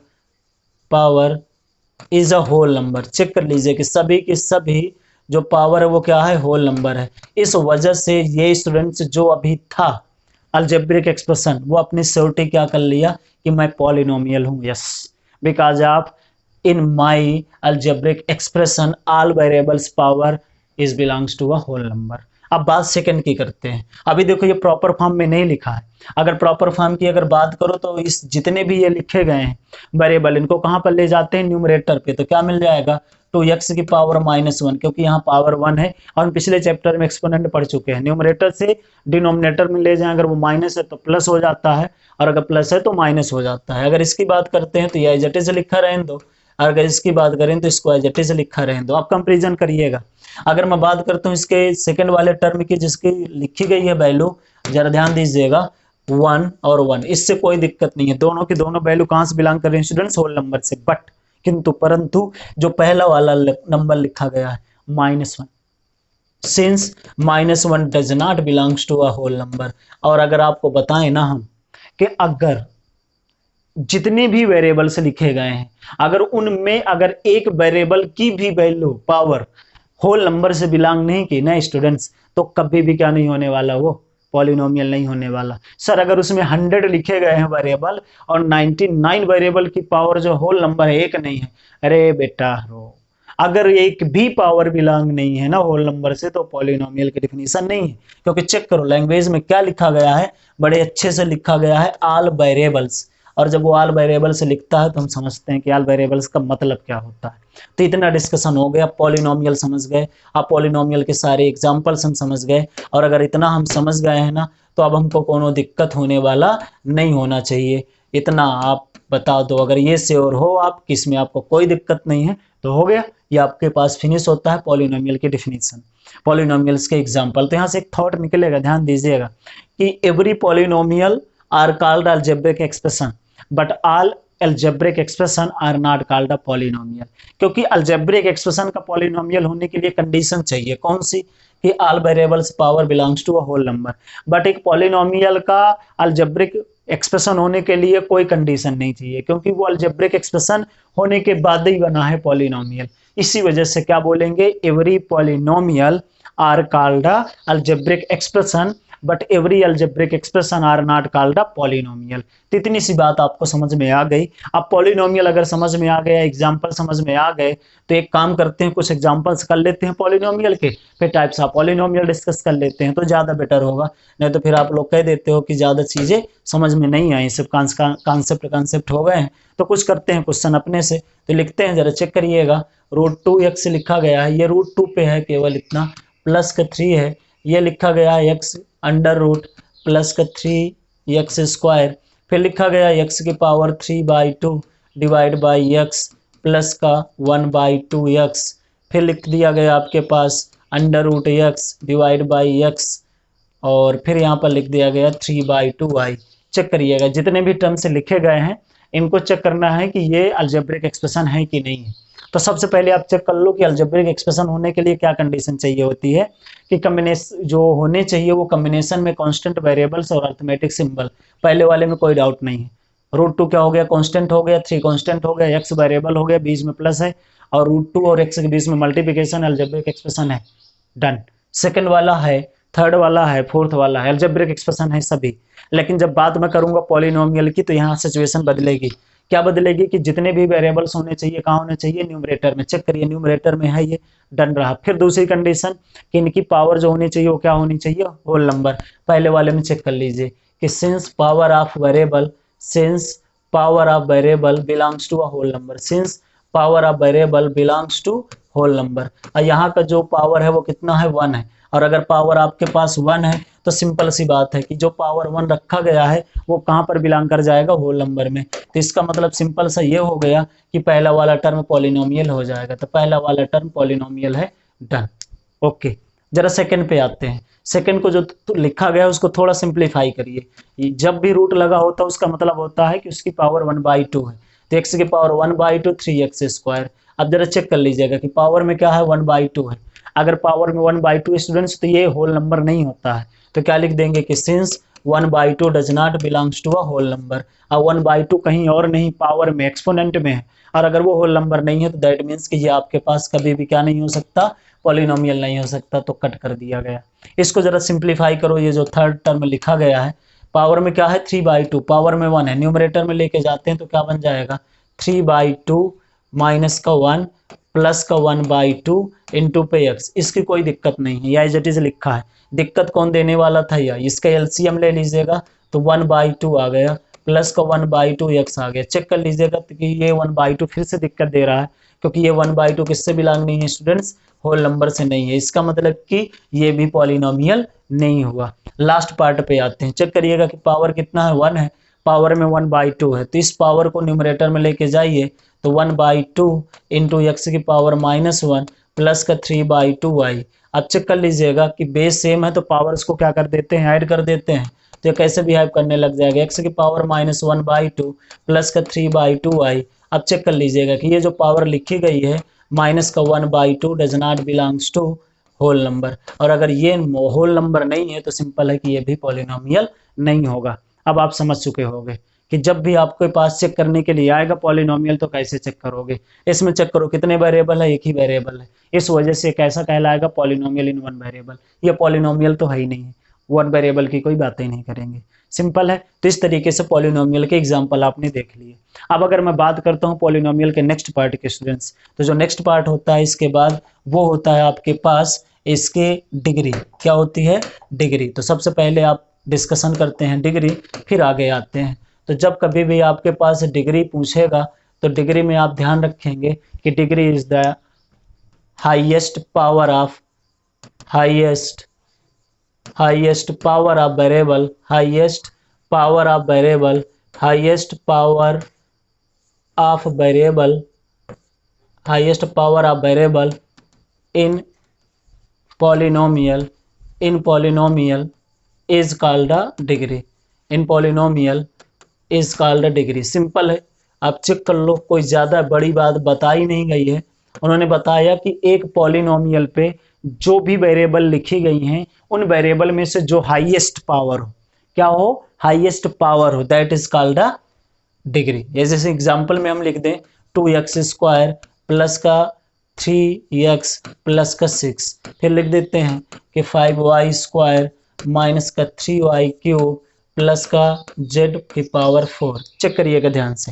is a whole number। Check कर लीजिए कि सभी की सभी जो पावर है वो क्या है, होल नंबर है। इस वजह से ये स्टूडेंट्स जो अभी था अलजेब्रिक एक्सप्रेशन वो अपनी सिक्योरिटी क्या कर लिया कि मैं पॉलिनोमियल हूं, yes, because of in my algebraic expression all variables power is belongs to a whole number. अब बात सेकंड की करते हैं। अभी देखो ये प्रॉपर फॉर्म में नहीं लिखा है, अगर प्रॉपर फॉर्म की अगर बात करो तो इस जितने भी ये लिखे गए हैं वेरिएबल इनको कहां पर ले जाते हैं, न्यूमरेटर पे। तो क्या मिल जाएगा, 2x की पावर -1, क्योंकि यहाँ पावर 1 है और हम पिछले चैप्टर में एक्सपोनेंट पढ़ चुके हैं। न्यूमरेटर से डिनोमिनेटर में ले जाएं, अगर वो माइनस है तो प्लस हो जाता है, और अगर प्लस है तो माइनस हो जाता है। अगर इसकी बात करते हैं तो ये एज इट इज लिखा रहने दो, अगर इसकी बात करें तो इसको एज इट इज लिखा रहने दो, आप कंपेरिजन करिएगा। अगर मैं बात करता हूँ इसके सेकंड वाले टर्म की जिसकी लिखी गई है वैल्यू, जरा ध्यान दीजिएगा 1 और 1, इससे कोई दिक्कत नहीं है, दोनों की दोनों वैल्यू कहाँ से बिलोंग कर रहे हैं स्टूडेंट्स, होल नंबर से। बट किंतु परंतु जो पहला वाला नंबर लिखा गया है -1, since -1 does not belongs to a whole number. और अगर आपको बताएं ना हम कि अगर जितने भी वेरिएबल्स लिखे गए हैं अगर उनमें अगर एक वेरिएबल की भी वैल्यू पावर होल नंबर से बिलोंग नहीं की ना स्टूडेंट्स, तो कभी भी क्या नहीं होने वाला, वो पॉलिनोमियल नहीं होने वाला। सर अगर उसमें 100 लिखे गए हैं वेरिएबल और 99 वेरिएबल की पावर जो होल नंबर है एक नहीं है, अरे बेटा रो, अगर एक भी पावर बिलोंग नहीं है ना होल नंबर से तो पॉलिनोमियल की डेफिनेशन नहीं है। क्योंकि चेक करो लैंग्वेज में क्या लिखा गया है, बड़े अच्छे से लिखा गया है ऑल वेरिएबल्स, और जब वो ऑल वेरिएबल से लिखता है तो हम समझते हैं कि ऑल वेरिएबल्स का मतलब क्या होता है। तो इतना डिस्कशन हो गया, पॉलिनोमियल समझ गए, अब पॉलिनोमियल के सारे एग्जांपल्स हम समझ गए, और अगर इतना हम समझ गए हैं ना तो अब हमको कोनो दिक्कत होने वाला नहीं होना चाहिए। इतना आप बता दो, अगर ये श्योर हो आप कि इसमें आपको कोई दिक्कत नहीं है तो हो गया, ये आपके पास फिनिश होता है पॉलिनोमियल की डेफिनेशन, पॉलिनोमियल्स के एग्जांपल। तो यहाँ से एक थॉट निकलेगा, ध्यान दीजिएगा कि every polynomial are called algebraic expression but all algebraic expression are not called a polynomial. क्योंकि अलजेब्रिक एक्सप्रेशन का पॉलिनोमियल होने के लिए कंडीशन चाहिए, कौन सी, कि all variables power belongs to a whole number. But एक पॉलिनोमियल का अलजेब्रिक एक्सप्रेशन होने के लिए कोई कंडीशन नहीं चाहिए, क्योंकि वो अलजेब्रिक एक्सप्रेशन होने के बाद ही बना है पॉलिनोमियल। इसी वजह से क्या बोलेंगे, every polynomial are called a algebraic expression but every algebraic expression are not called a polynomial. तो इतनी सी बात आपको समझ में आ गई। अब पॉलिनोमियल अगर समझ में आ गया, एग्जांपल समझ में आ गए, तो एक काम करते हैं, कुछ एग्जांपल्स कर लेते हैं पॉलिनोमियल के, फिर टाइप्स ऑफ पॉलिनोमियल डिस्कस कर लेते हैं, तो ज़्यादा बेटर होगा। नहीं तो फिर आप लोग कह देते हो कि ज़्यादा चीज़ें समझ में नहीं आई, सब कॉन्सेप्ट हो गए हैं। तो कुछ करते हैं क्वेश्चन अपने से, तो लिखते हैं, जरा चेक करिएगा। √2x लिखा गया है, ये √2 पे है केवल इतना, प्लस का 3 है, ये लिखा गया है x अंडर रूट प्लस का 3x स्क्वायर, फिर लिखा गया x की power 3/2 divide by x plus का 1/2x, फिर लिख दिया गया आपके पास under root x divide by x, और फिर यहाँ पर लिख दिया गया 3/2y। चेक करिएगा जितने भी टर्म से लिखे गए हैं इनको चेक करना है कि ये अलजेब्रिक एक्सप्रेशन है कि नहीं है। तो सबसे पहले आप चेक कर लो कि अलजेब्रिक एक्सप्रेशन होने के लिए क्या कंडीशन चाहिए होती है, कि कम्बिनेशन जो होने चाहिए वो कम्बिनेशन में कांस्टेंट वेरिएबल्स और अरिथमेटिक सिंबल। पहले वाले में कोई डाउट नहीं है, √2 क्या हो गया, कांस्टेंट हो गया, 3 कांस्टेंट हो गया, x वेरिएबल हो गया, बीच में प्लस है, और √2 और x के बीच में मल्टीप्लिकेशन अलजेब्रिक एक्सप्रेशन है, डन। सेकंड वाला है, थर्ड वाला है, फोर्थ वाला है, अलजेब्रिक एक्सप्रेशन है सभी। लेकिन जब बात मैं करूंगा पॉलिनोमियल की तो यहाँ सिचुएशन बदलेगी। क्या बदलेगी कि जितने भी वेरिएबल्स होने चाहिए कहाँ होने चाहिए, न्यूमरेटर में। चेक करिए न्यूमरेटर में है, ये डन रहा। फिर दूसरी कंडीशन कि इनकी पावर जो होनी चाहिए वो क्या होनी चाहिए, होल नंबर। पहले वाले में चेक कर लीजिए कि since power of variable belongs to a whole number, since power of variable belongs to whole number, और यहाँ का जो पावर है वो कितना है, 1 है। और अगर पावर आपके पास 1 है तो सिंपल सी बात है कि जो पावर 1 रखा गया है वो कहाँ पर बिलोंग कर जाएगा, होल नंबर में। तो इसका मतलब सिंपल सा ये हो गया कि पहला वाला टर्म पॉलिनोमियल हो जाएगा, तो पहला वाला टर्म पॉलिनोमियल है, डन। ओके, जरा सेकंड पे आते हैं। सेकंड को जो लिखा गया है उसको थोड़ा सिंप्लीफाई करिए। जब भी रूट लगा होता है उसका मतलब होता है कि उसकी पावर 1/2 है, तो x की पावर 1/2 3x स्क्वायर। अब जरा चेक कर लीजिएगा कि पावर में क्या है, 1/2 है। अगर पावर में 1/2 स्टूडेंट्स तो ये होल नंबर नहीं होता है, तो क्या लिख देंगे कि since 1/2 does not belongs to a whole number. अब 1/2 कहीं और नहीं, पावर में, एक्सपोनेंट में है, और अगर वो होल नंबर नहीं है तो दैट मीन्स कि ये आपके पास कभी भी क्या नहीं हो सकता, पॉलिनोमियल नहीं हो सकता, तो कट कर दिया गया। इसको जरा सिंप्लीफाई करो, ये जो थर्ड टर्म लिखा गया है, पावर में क्या है 3/2, पावर में 1 है, न्यूमरेटर में लेके जाते हैं तो क्या बन जाएगा 3/2 माइनस का 1 प्लस का 1/2 इंटू पे एक्स। इसकी कोई दिक्कत नहीं है, या एज इट इज लिखा है। दिक्कत कौन देने वाला था, या इसका एलसीएम ले लीजिएगा तो 1/2 आ गया, प्लस का 1/2 एक्स आ गया। चेक कर लीजिएगा तो कि ये 1/2 फिर से दिक्कत दे रहा है, क्योंकि ये 1/2 किससे बिलोंग नहीं है स्टूडेंट्स, होल नंबर से नहीं है। इसका मतलब कि ये भी पॉलिनोमियल नहीं हुआ। लास्ट पार्ट पे आते हैं, चेक करिएगा कि पावर कितना है, 1 है, पावर में 1/2 है, तो इस पावर को न्यूमरेटर में लेके जाइए तो 1/2 इंटू एक्स की पावर -1 प्लस का 3/2y। अब चेक कर लीजिएगा कि बेस सेम है तो पावर्स को क्या कर देते हैं, ऐड कर देते हैं, तो ये कैसे बिहेव करने लग जाएगा, एक्स की पावर -1/2 प्लस का 3/2y। अब चेक कर लीजिएगा कि ये जो पावर लिखी गई है माइनस का 1/2 does not belongs to whole number, और अगर ये होल नंबर नहीं है तो सिंपल है कि ये भी पॉलिनोमियल नहीं होगा। अब आप समझ चुके होंगे कि जब भी आपके पास चेक करने के लिए आएगा पॉलिनोमियल तो कैसे चेक करोगे। इसमें चेक करो कितने वेरिएबल है, एक ही वेरिएबल है, इस वजह से कैसा कहलाएगा, पॉलिनोमियल इन वन वेरिएबल। ये पॉलिनोमियल तो है ही नहीं है, वन वेरिएबल की कोई बातें नहीं करेंगे, सिंपल है। तो इस तरीके से पॉलिनोमियल के एग्जाम्पल आपने देख लिए। अब अगर मैं बात करता हूँ पॉलिनोमियल के नेक्स्ट पार्ट के स्टूडेंट्स, तो जो नेक्स्ट पार्ट होता है इसके बाद वो होता है आपके पास इसके डिग्री। क्या होती है, डिग्री। तो सबसे पहले आप डिस्कशन करते हैं डिग्री, फिर आगे आते हैं। तो जब कभी भी आपके पास डिग्री पूछेगा तो डिग्री में आप ध्यान रखेंगे कि degree is the highest power of highest power of variable, highest power of variable, highest power of variable, highest power of variable in polynomial, in polynomial is called a degree, in polynomial is called a degree। Simple है, आप check कर लो, कोई ज़्यादा बड़ी बात बताई नहीं गई है। उन्होंने बताया कि एक पॉलिनोमियल पे जो भी वेरिएबल लिखी गई हैं उन वेरिएबल में से जो हाईएस्ट पावर हो, क्या हो, हाईएस्ट पावर हो, that is called a degree. जैसे एग्जाम्पल में हम लिख दें 2x² प्लस का 3x प्लस का 6, फिर लिख देते हैं कि 5y² माइनस का 3y³ प्लस का z की पावर 4। चेक करिएगा ध्यान से,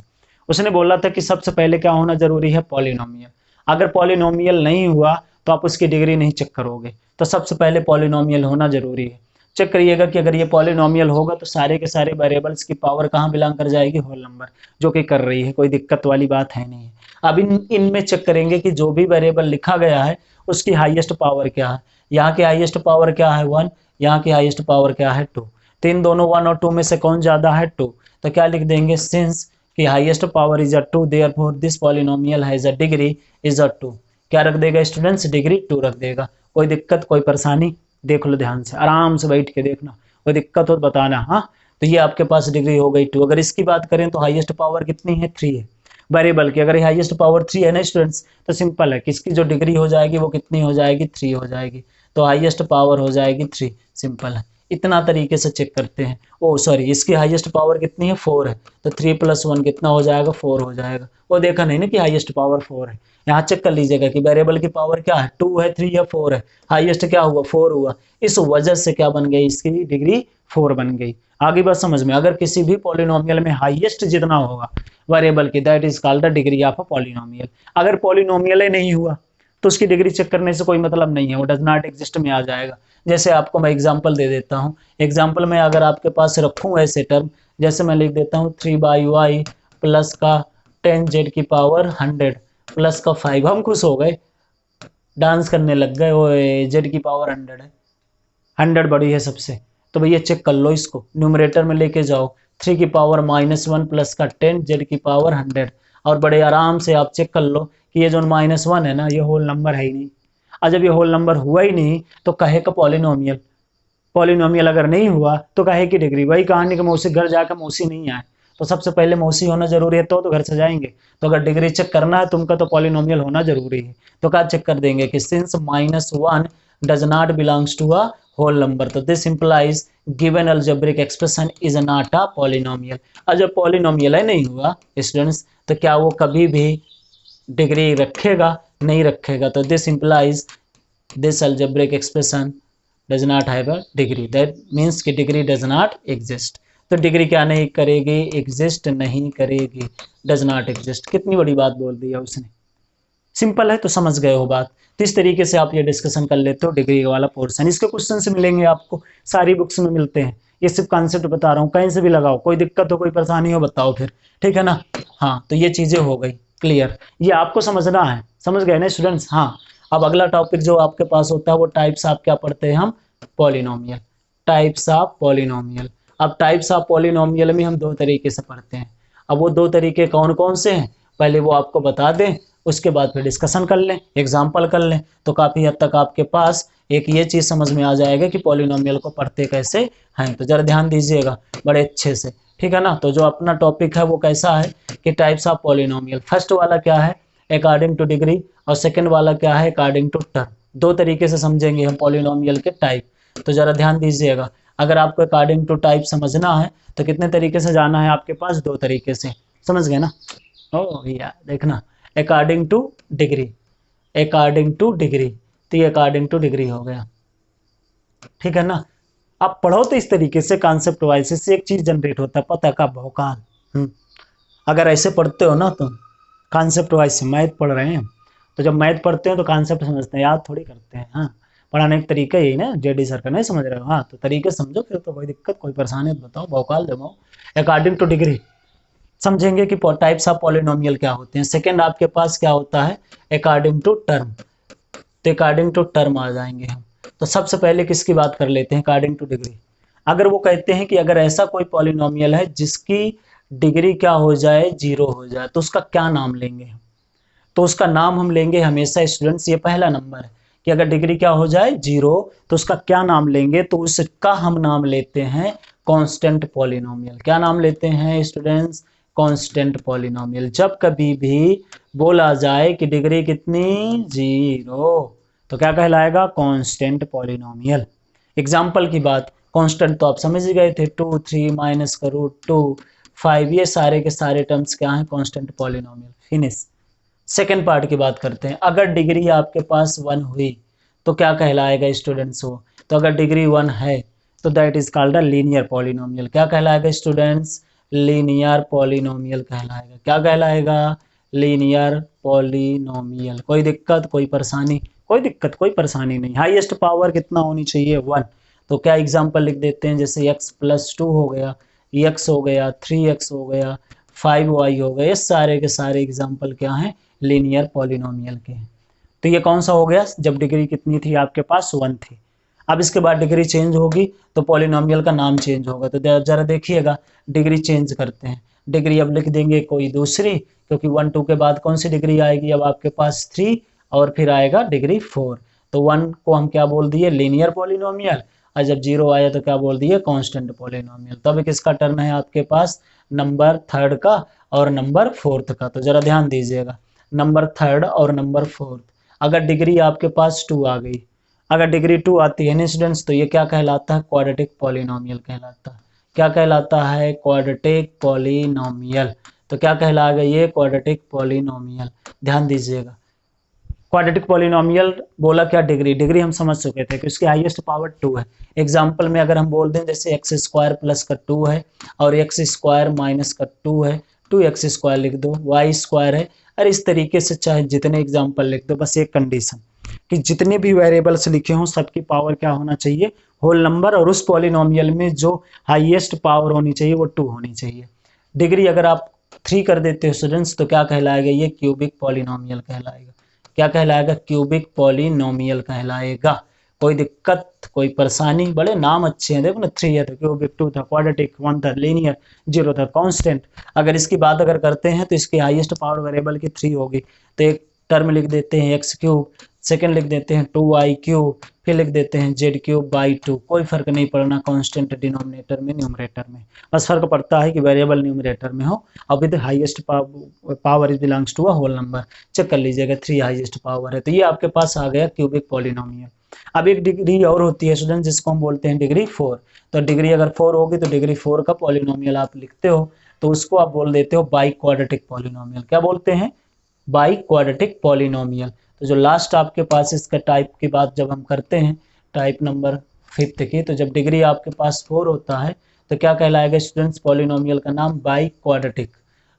उसने बोला था कि सबसे पहले क्या होना जरूरी है, पॉलिनोमियल। अगर पॉलिनोमियल नहीं हुआ तो आप उसकी डिग्री नहीं चेक करोगे, तो सबसे पहले पॉलिनोमियल होना जरूरी है। चेक करिएगा कि अगर ये पॉलिनोमियल होगा तो सारे के सारे वेरिएबल्स की पावर कहाँ बिलोंग कर जाएगी, होल नंबर, जो कि कर रही है, कोई दिक्कत वाली बात है नहीं। अब इनमें चेक करेंगे कि जो भी वेरिएबल लिखा गया है उसकी हाईएस्ट पावर क्या है। यहाँ की हाईएस्ट पावर क्या है, 1, यहाँ की हाईएस्ट पावर क्या है, 2। तो इन दोनों 1 और 2 में से कौन ज़्यादा है, 2। तो क्या लिख देंगे, सिंस की highest power is a 2 therefore this polynomial has a degree is a 2। क्या रख देगा स्टूडेंट्स, डिग्री 2 रख देगा। कोई दिक्कत, कोई परेशानी, देख लो ध्यान से, आराम से बैठ के देखना, कोई दिक्कत हो तो बताना। हाँ, तो ये आपके पास डिग्री हो गई 2। अगर इसकी बात करें तो हाईएस्ट पावर कितनी है, 3 है वेरिएबल की। अगर ये हाईएस्ट पावर 3 है ना स्टूडेंट्स, तो सिंपल है, किसकी जो डिग्री हो जाएगी वो कितनी हो जाएगी, 3 हो जाएगी। तो हाईएस्ट पावर हो जाएगी 3, सिंपल है। इतना तरीके से चेक करते हैं। ओ सॉरी, इसकी हाईएस्ट पावर कितनी है, 4 है, तो 3 + 1 कितना हो जाएगा, 4 हो जाएगा। वो देखा नहीं ना कि हाईएस्ट पावर 4 है। यहाँ चेक कर लीजिएगा कि वेरिएबल की पावर क्या है, 2 है, 3 है, 4 है, हाईएस्ट क्या हुआ, 4 हुआ। इस वजह से क्या बन गई, इसकी डिग्री 4 बन गई। आगे बात समझ में, अगर किसी भी पॉलिनोमियल में हाईएस्ट जितना होगा वेरिएबल की, that is called the degree of a polynomial. अगर पॉलिनोमियल ही नहीं हुआ तो उसकी डिग्री चेक करने से कोई मतलब नहीं है, वो डज नॉट एग्जिस्ट में आ जाएगा। जैसे आपको मैं एग्जांपल दे देता हूँ। एग्जांपल में अगर आपके पास रखूँ ऐसे टर्म, जैसे मैं लिख देता हूँ 3/y प्लस का 10z की पावर 100 प्लस का 5। हम खुश हो गए, डांस करने लग गए, वो z की पावर 100 है, 100 बड़ी है सबसे। तो भैया चेक कर लो, इसको न्यूमरेटर में लेके जाओ, 3 की पावर -1 प्लस का 10 z की पावर 100, और बड़े आराम से आप चेक कर लो कि ये जो -1 है ना, ये होल नंबर है ही नहीं। और जब ये होल नंबर हुआ ही नहीं तो कहे का पॉलिनोमियल, पॉलिनोमियल अगर नहीं हुआ तो कहे की डिग्री। वही कहानी कि मौसी घर जाकर मौसी नहीं आए, तो सबसे पहले मौसी होना जरूरी है, तो घर से जाएंगे। तो अगर डिग्री चेक करना है तुमका तो पॉलिनोमियल होना जरूरी है। तो क्या चेक कर देंगे कि since -1 does not belongs to a whole number, तो this implies given algebraic expression is not a polynomial. और जब पॉलिनोमियल है नहीं हुआ स्टूडेंट्स, तो क्या वो कभी भी डिग्री रखेगा, नहीं रखेगा। तो this implies this algebraic expression does not have a degree, that means कि डिग्री डज नॉट एग्जिस्ट। तो डिग्री क्या नहीं करेगी, एग्जिस्ट नहीं करेगी, डज नॉट एग्जिस्ट। कितनी बड़ी बात बोल दी है उसने, सिंपल है, तो समझ गए हो बात। तो इस तरीके से आप ये डिस्कशन कर लेते हो डिग्री वाला पोर्शन। इसके क्वेश्चन से मिलेंगे आपको, सारी बुक्स में मिलते हैं। ये सिर्फ कॉन्सेप्ट बता रहा हूँ, कहीं से भी लगाओ, कोई दिक्कत हो, कोई परेशानी हो बताओ फिर, ठीक है ना। हाँ, तो ये चीजें हो गई क्लियर, ये आपको समझना है, समझ गए ना स्टूडेंट्स। हाँ, अब अगला टॉपिक जो आपके पास होता है वो टाइप्स आप क्या पढ़ते हैं हम, पॉलिनोमियल, टाइप्स ऑफ पॉलिनोमियल। अब टाइप्स ऑफ पॉलिनोमियल में हम दो तरीके से पढ़ते हैं। अब वो दो तरीके कौन कौन से हैं पहले वो आपको बता दें, उसके बाद फिर डिस्कशन कर लें, एग्जाम्पल कर लें, तो काफ़ी हद तक आपके पास एक ये चीज़ समझ में आ जाएगा कि पॉलिनोमियल को पढ़ते कैसे हैं। तो ज़रा ध्यान दीजिएगा बड़े अच्छे से, ठीक है ना। तो जो अपना टॉपिक है वो कैसा है कि टाइप्स ऑफ पॉलिनोमियल। फर्स्ट वाला क्या है अकॉर्डिंग टू डिग्री, और सेकंड वाला क्या है अकॉर्डिंग टू टर्म। दो तरीके से समझेंगे हम पॉलिनोमियल के टाइप। तो ज़रा ध्यान दीजिएगा, अगर आपको अकॉर्डिंग टू टाइप समझना है तो कितने तरीके से जाना है आपके पास, दो तरीके से, समझ गए ना। ओ भैया देखना, according two degree, according two degree, तो ये अकॉर्डिंग टू डिग्री हो गया, ठीक है ना। आप पढ़ो तो इस तरीके से कॉन्सेप्ट वाइज, इससे एक चीज जनरेट होता है पता का भौकाल। अगर ऐसे पढ़ते हो ना तो कॉन्सेप्ट वाइज से, मैथ पढ़ रहे हैं तो जब मैथ पढ़ते हैं तो कॉन्सेप्ट समझते हैं, याद थोड़ी करते हैं। हाँ, पढ़ाने का तरीका यही ना, जेडी सर का नहीं समझ रहे हो, हाँ तो तरीके समझो, फिर तो कोई दिक्कत कोई परेशानी बताओ, भौकाल दबाओ। अकॉर्डिंग टू डिग्री समझेंगे कि टाइप्स ऑफ पॉलिनोमियल क्या होते हैं। सेकंड आपके पास क्या होता है अकॉर्डिंग टू टर्म, तो अकॉर्डिंग टू टर्म आ जाएंगे हम। तो सबसे पहले किसकी बात कर लेते हैं अकॉर्डिंग टू डिग्री। अगर वो कहते हैं कि अगर ऐसा कोई पॉलिनोमियल है जिसकी डिग्री क्या हो जाए, जीरो हो जाए, तो उसका क्या नाम लेंगे हम। तो उसका नाम हम लेंगे हमेशा स्टूडेंट्स, ये पहला नंबर है कि अगर डिग्री क्या हो जाए जीरो तो उसका क्या नाम लेंगे, तो उसका हम नाम लेते हैं कांस्टेंट पॉलिनोमियल। क्या नाम लेते हैं स्टूडेंट्स, कांस्टेंट पॉलिनोमियल। जब कभी भी बोला जाए कि डिग्री कितनी, जीरो, तो क्या कहलाएगा, कांस्टेंट पॉलिनोमियल। एग्जाम्पल की बात, कांस्टेंट तो आप समझ ही गए थे, 2 3 माइनस का रूट 2 5, ये सारे के सारे टर्म्स क्या हैं, constant polynomial. Finish. Second part की बात करते हैं, अगर डिग्री आपके पास 1 हुई तो क्या कहलाएगा स्टूडेंट्स हो, तो अगर डिग्री 1 है तो that is called a linear polynomial. क्या कहलाएगा स्टूडेंट्स, लीनियर पॉलिनोमियल कहलाएगा। क्या कहलाएगा, लीनियर पॉलिनोमियल। कोई दिक्कत कोई परेशानी, कोई दिक्कत कोई परेशानी नहीं। हाईएस्ट पावर कितना होनी चाहिए, 1। तो क्या एग्जाम्पल लिख देते हैं, जैसे x + 2 हो गया, x हो गया, 3x हो गया, 5y हो गया, ये सारे के सारे एग्जाम्पल क्या हैं, लीनियर पॉलिनोमियल के हैं। तो ये कौन सा हो गया, जब डिग्री कितनी थी आपके पास, 1 थी। अब इसके बाद डिग्री चेंज होगी तो पॉलिनोमियल का नाम चेंज होगा। तो जरा देखिएगा, डिग्री चेंज करते हैं, डिग्री अब लिख देंगे कोई दूसरी, क्योंकि 1 2 के बाद कौन सी डिग्री आएगी, अब आपके पास 3 और फिर आएगा डिग्री 4। तो 1 को हम क्या बोल दिए, लीनियर पॉलिनोमियल, और जब 0 आया तो क्या बोल दिए, कांस्टेंट पॉलिनोमियल। तब किसका टर्न है आपके पास, नंबर थर्ड का और नंबर फोर्थ का। तो जरा ध्यान दीजिएगा, नंबर थर्ड और नंबर फोर्थ। अगर डिग्री आपके पास 2 आ गई, अगर डिग्री 2 आती है ना स्टूडेंट्स, तो ये क्या कहलाता है, क्वाड्रेटिक पॉलिनोमियल कहलाता है। क्या कहलाता है, क्वाड्रेटिक पॉलिनोमियल। तो क्या कहलाएगा ये, क्वाड्रेटिक पॉलिनोमियल। ध्यान दीजिएगा, क्वाड्रेटिक पॉलिनोमियल बोला क्या, डिग्री, डिग्री हम समझ चुके थे कि उसकी हाईएस्ट पावर 2 है। एग्जाम्पल में अगर हम बोल दें जैसे x² + का 2 है और x² - का 2 है, 2x² लिख दो, y² है, और इस तरीके से चाहे जितने एग्जाम्पल लिख दो, बस एक कंडीशन कि जितने भी वेरिएबल्स लिखे हों सबकी पावर क्या होना चाहिए, होल नंबर, और उस पॉलिनोमियल में जो हाईएस्ट पावर होनी चाहिए वो 2 होनी चाहिए। डिग्री अगर आप 3 कर देते हो स्टूडेंट्स तो क्या कहलाएगा, ये क्यूबिक पॉलिनोमियल कहलाएगा। क्या कहलाएगा, क्यूबिक पॉलिनोमियल कहलाएगा। कोई दिक्कत कोई परेशानी, बड़े नाम अच्छे हैं, देखो ना, 3 है तो क्यूबिक, 2 था क्वाड्रेटिक, 1 था लीनियर, 0 था कांस्टेंट। अगर इसकी बात अगर करते हैं तो इसकी हाईएस्ट पावर वेरिएबल की 3 होगी, तो एक टर्म लिख देते हैं x³, सेकंड लिख देते हैं 2y³, फिर लिख देते हैं z³/2। कोई फर्क नहीं पड़ना कांस्टेंट डिनोमिनेटर में न्यूमरेटर में, बस फर्क पड़ता है कि वेरिएबल न्यूमरेटर में हो और with highest power is belongs to a whole number. Check कर लीजिएगा, 3 हाईएस्ट पावर है, तो ये आपके पास आ गया क्यूबिक पॉलिनोमियल। अब एक डिग्री और होती है स्टूडेंट जिसको हम बोलते हैं डिग्री 4। तो डिग्री अगर 4 होगी तो डिग्री 4 का पॉलिनोमियल आप लिखते हो तो उसको आप बोल देते हो बाई क्वाड्रेटिक पॉलिनोमियल। क्या बोलते हैं, बाई क्वाड्रेटिक पॉलिनोमियल। तो जो लास्ट आपके पास इसका टाइप की बात जब हम करते हैं, टाइप नंबर 5th की, तो जब डिग्री आपके पास 4 होता है तो क्या कहलाएगा स्टूडेंट्स, पॉलिनोमियल का नाम बाई क्वाड्रेटिक।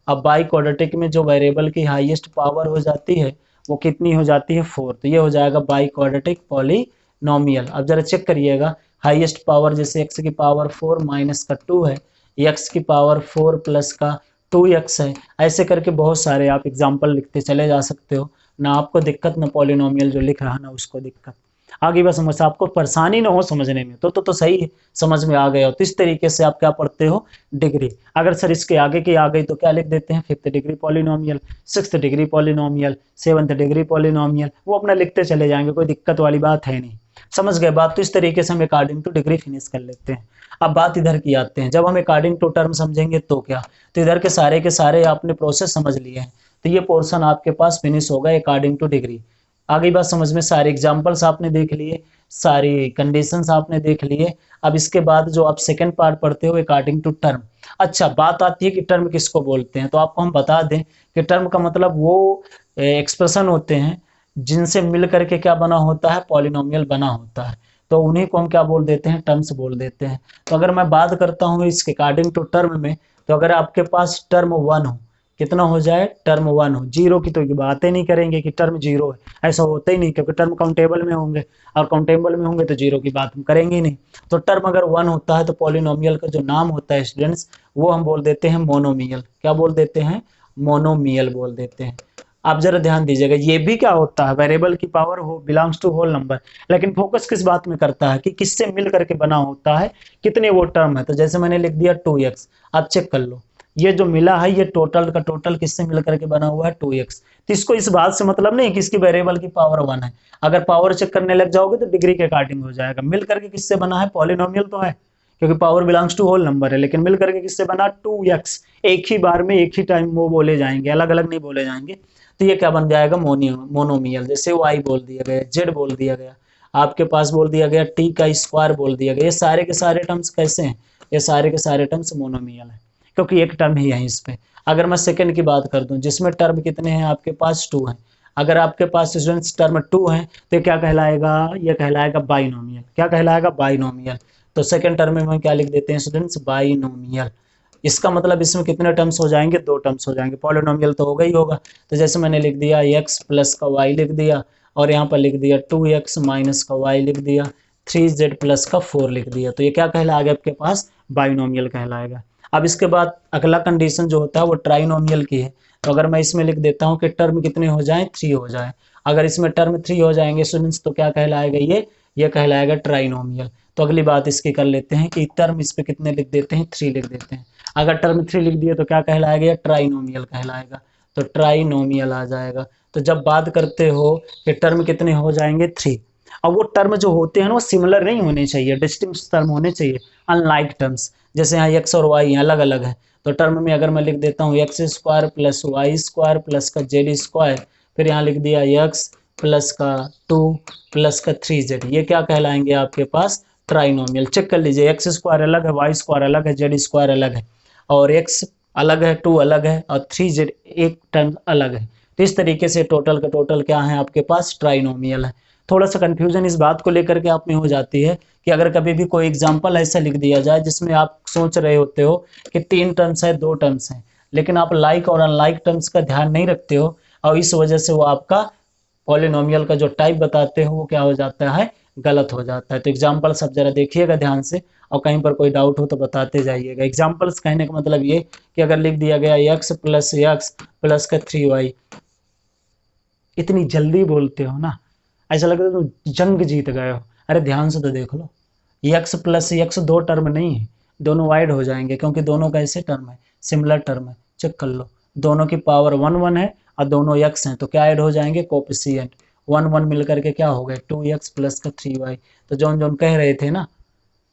अब बाई क्वाड्रेटिक में जो वेरिएबल की हाईएस्ट पावर हो जाती है वो कितनी हो जाती है, 4। तो ये हो जाएगा बाई क्वाड्रेटिक पॉलिनोमियल। अब जरा चेक करिएगा, हाईएस्ट पावर जैसे x की पावर 4 माइनस का 2 है, x की पावर 4 प्लस का 2x है, ऐसे करके बहुत सारे आप एग्जाम्पल लिखते चले जा सकते हो ना, आपको दिक्कत ना पॉलिनोमियल जो लिख रहा ना उसको दिक्कत। आगे बस समझ आपको परेशानी ना हो समझने में तो सही है, समझ में आ गया हो। तो इस तरीके से आप क्या पढ़ते हो, डिग्री। अगर सर इसके आगे की आ गई तो क्या लिख देते हैं, 5th degree polynomial, 6th degree polynomial, 7th degree polynomial, वो अपना लिखते चले जाएंगे, कोई दिक्कत वाली बात है नहीं। समझ गए बात। तो इस तरीके से हम अकॉर्डिंग टू डिग्री फिनिश कर लेते हैं। अब बात इधर की आते हैं, जब हम अकॉर्डिंग टू टर्म समझेंगे तो क्या, तो इधर के सारे आपने प्रोसेस समझ लिए हैं, तो ये पोर्शन आपके पास फिनिश होगा अकॉर्डिंग टू डिग्री। आगे बात समझ में, सारे एग्जांपल्स आपने देख लिए, सारी कंडीशंस आपने देख लिए। अब इसके बाद जो आप सेकंड पार्ट पढ़ते हो अकॉर्डिंग टू टर्म। अच्छा, बात आती है कि टर्म किसको बोलते हैं, तो आपको हम बता दें कि टर्म का मतलब वो एक्सप्रेशन होते हैं जिनसे मिल करके क्या बना होता है, पॉलिनोमियल बना होता है, तो उन्हीं को हम क्या बोल देते हैं, टर्म्स बोल देते हैं। तो अगर मैं बात करता हूँ इसके अकॉर्डिंग टू टर्म में, तो अगर आपके पास टर्म 1 हो, कितना हो जाए, टर्म 1 हो, जीरो की तो बातें नहीं करेंगे कि टर्म जीरो है, ऐसा होता ही नहीं, क्योंकि टर्म काउंटेबल में होंगे, और काउंटेबल में होंगे तो जीरो की बात हम करेंगे ही नहीं। तो टर्म अगर 1 होता है तो पॉलिनोमियल का जो नाम होता है स्टूडेंट्स, वो हम बोल देते हैं मोनोमियल। क्या बोल देते हैं, मोनोमियल बोल देते हैं। आप जरा ध्यान दीजिएगा, ये भी क्या होता है, वेरिएबल की पावर हो बिलोंग्स टू होल नंबर, लेकिन फोकस किस बात में करता है कि किससे मिल करके बना होता है, कितने वो टर्म है। तो जैसे मैंने लिख दिया 2x, आप चेक कर लो, ये जो मिला है ये टोटल का टोटल किससे मिल करके बना हुआ है, 2x। तो इसको इस बात से मतलब नहीं कि इसकी वेरिएबल की पावर 1 है, अगर पावर चेक करने लग जाओगे तो डिग्री के अकॉर्डिंग हो जाएगा। मिल करके किससे बना है, पॉलिनोमियल तो है क्योंकि power belongs to whole number है, लेकिन मिल करके किससे बना, 2x। एक ही बार में एक ही टाइम वो बोले जाएंगे, अलग अलग नहीं बोले जाएंगे। तो ये क्या बन जाएगा, मोनोमियल। जैसे y बोल दिया गया, z बोल दिया गया, आपके पास बोल दिया गया t का स्क्वायर बोल दिया गया, ये सारे के सारे टर्म्स कैसे हैं, ये सारे के सारे टर्म्स मोनोमियल है, क्योंकि एक टर्म ही है इस पे। अगर मैं सेकंड की बात कर दूं जिसमें टर्म कितने हैं आपके पास, 2 हैं, अगर आपके पास स्टूडेंट्स टर्म 2 हैं तो क्या कहलाएगा, ये कहलाएगा बाइनोमियल। क्या कहलाएगा, बाइनोमियल। तो सेकंड टर्म में हम क्या लिख देते हैं स्टूडेंट्स, बाइनोमियल। इसका मतलब इसमें कितने टर्म्स हो जाएंगे, 2 टर्म्स हो जाएंगे, पॉलिनोमियल तो होगा ही होगा। तो जैसे मैंने लिख दिया x प्लस का y लिख दिया, और यहाँ पर लिख दिया 2x माइनस का y लिख दिया, 3z प्लस का 4 लिख दिया, तो ये क्या कहलाएगा आपके पास, बाइनोमियल कहलाएगा। अब इसके बाद अगला कंडीशन जो होता है वो ट्राइनोमियल की है। तो अगर मैं इसमें लिख देता हूँ कि टर्म कितने हो जाएं, 3 हो जाए, अगर इसमें टर्म 3 हो जाएंगे स्टूडेंट्स तो क्या कहलाएगा, ये कहलाएगा ट्राइनोमियल। तो अगली बात इसकी कर लेते हैं कि टर्म इस पे कितने लिख देते हैं, 3 लिख देते हैं। अगर टर्म 3 लिख दिया तो क्या कहलाएगा, या ट्राइनोमियल कहलाएगा, तो ट्राइनोमियल आ जाएगा। तो जब बात करते हो कि टर्म कितने हो जाएंगे, 3, और वो टर्म जो होते हैं ना वो सिमिलर नहीं होने चाहिए, डिस्टिंक्ट टर्म होने चाहिए, अनलाइक टर्म्स। जैसे यहाँ x और y अलग अलग है, तो टर्म में अगर मैं लिख देता हूँ x square plus y square plus का जेड स्क्वायर, फिर यहाँ लिख दिया x प्लस का 2 प्लस का 3z, ये क्या कहलाएंगे आपके पास, ट्राइनोमियल। चेक कर लीजिए, एक्स स्क्वायर अलग है, वाई स्क्वायर अलग है, जेड स्क्वायर अलग है, और x अलग है, 2 अलग है, और 3z एक टर्म अलग है। तो इस तरीके से टोटल का टोटल क्या है आपके पास, ट्राइनोमियल है। थोड़ा सा कंफ्यूजन इस बात को लेकर के आप में हो जाती है कि अगर कभी भी कोई एग्जांपल ऐसा लिख दिया जाए जिसमें आप सोच रहे होते हो कि 3 टर्म्स है, 2 टर्म्स हैं, लेकिन आप लाइक और अनलाइक टर्म्स का ध्यान नहीं रखते हो, और इस वजह से वो आपका पॉलिनोमियल का जो टाइप बताते हो वो क्या हो जाता है, गलत हो जाता है। तो एग्जाम्पल सब जरा देखिएगा ध्यान से, और कहीं पर कोई डाउट हो तो बताते जाइएगा। एग्जाम्पल्स कहने का मतलब ये कि अगर लिख दिया गया x प्लस का 3y, इतनी जल्दी बोलते हो ना, ऐसा लगता है तुम जंग जीत गए हो। अरे ध्यान से तो देख लो, x प्लस x 2 टर्म नहीं है, दोनों वाइड हो जाएंगे क्योंकि दोनों कैसे टर्म है, सिमिलर टर्म है। चेक कर लो, दोनों की पावर 1 1 है और दोनों x हैं, तो क्या ऐड हो जाएंगे, कोएफिशिएंट 1 1 मिल करके क्या हो गए, 2x प्लस का 3y। तो जौन जौन कह रहे थे ना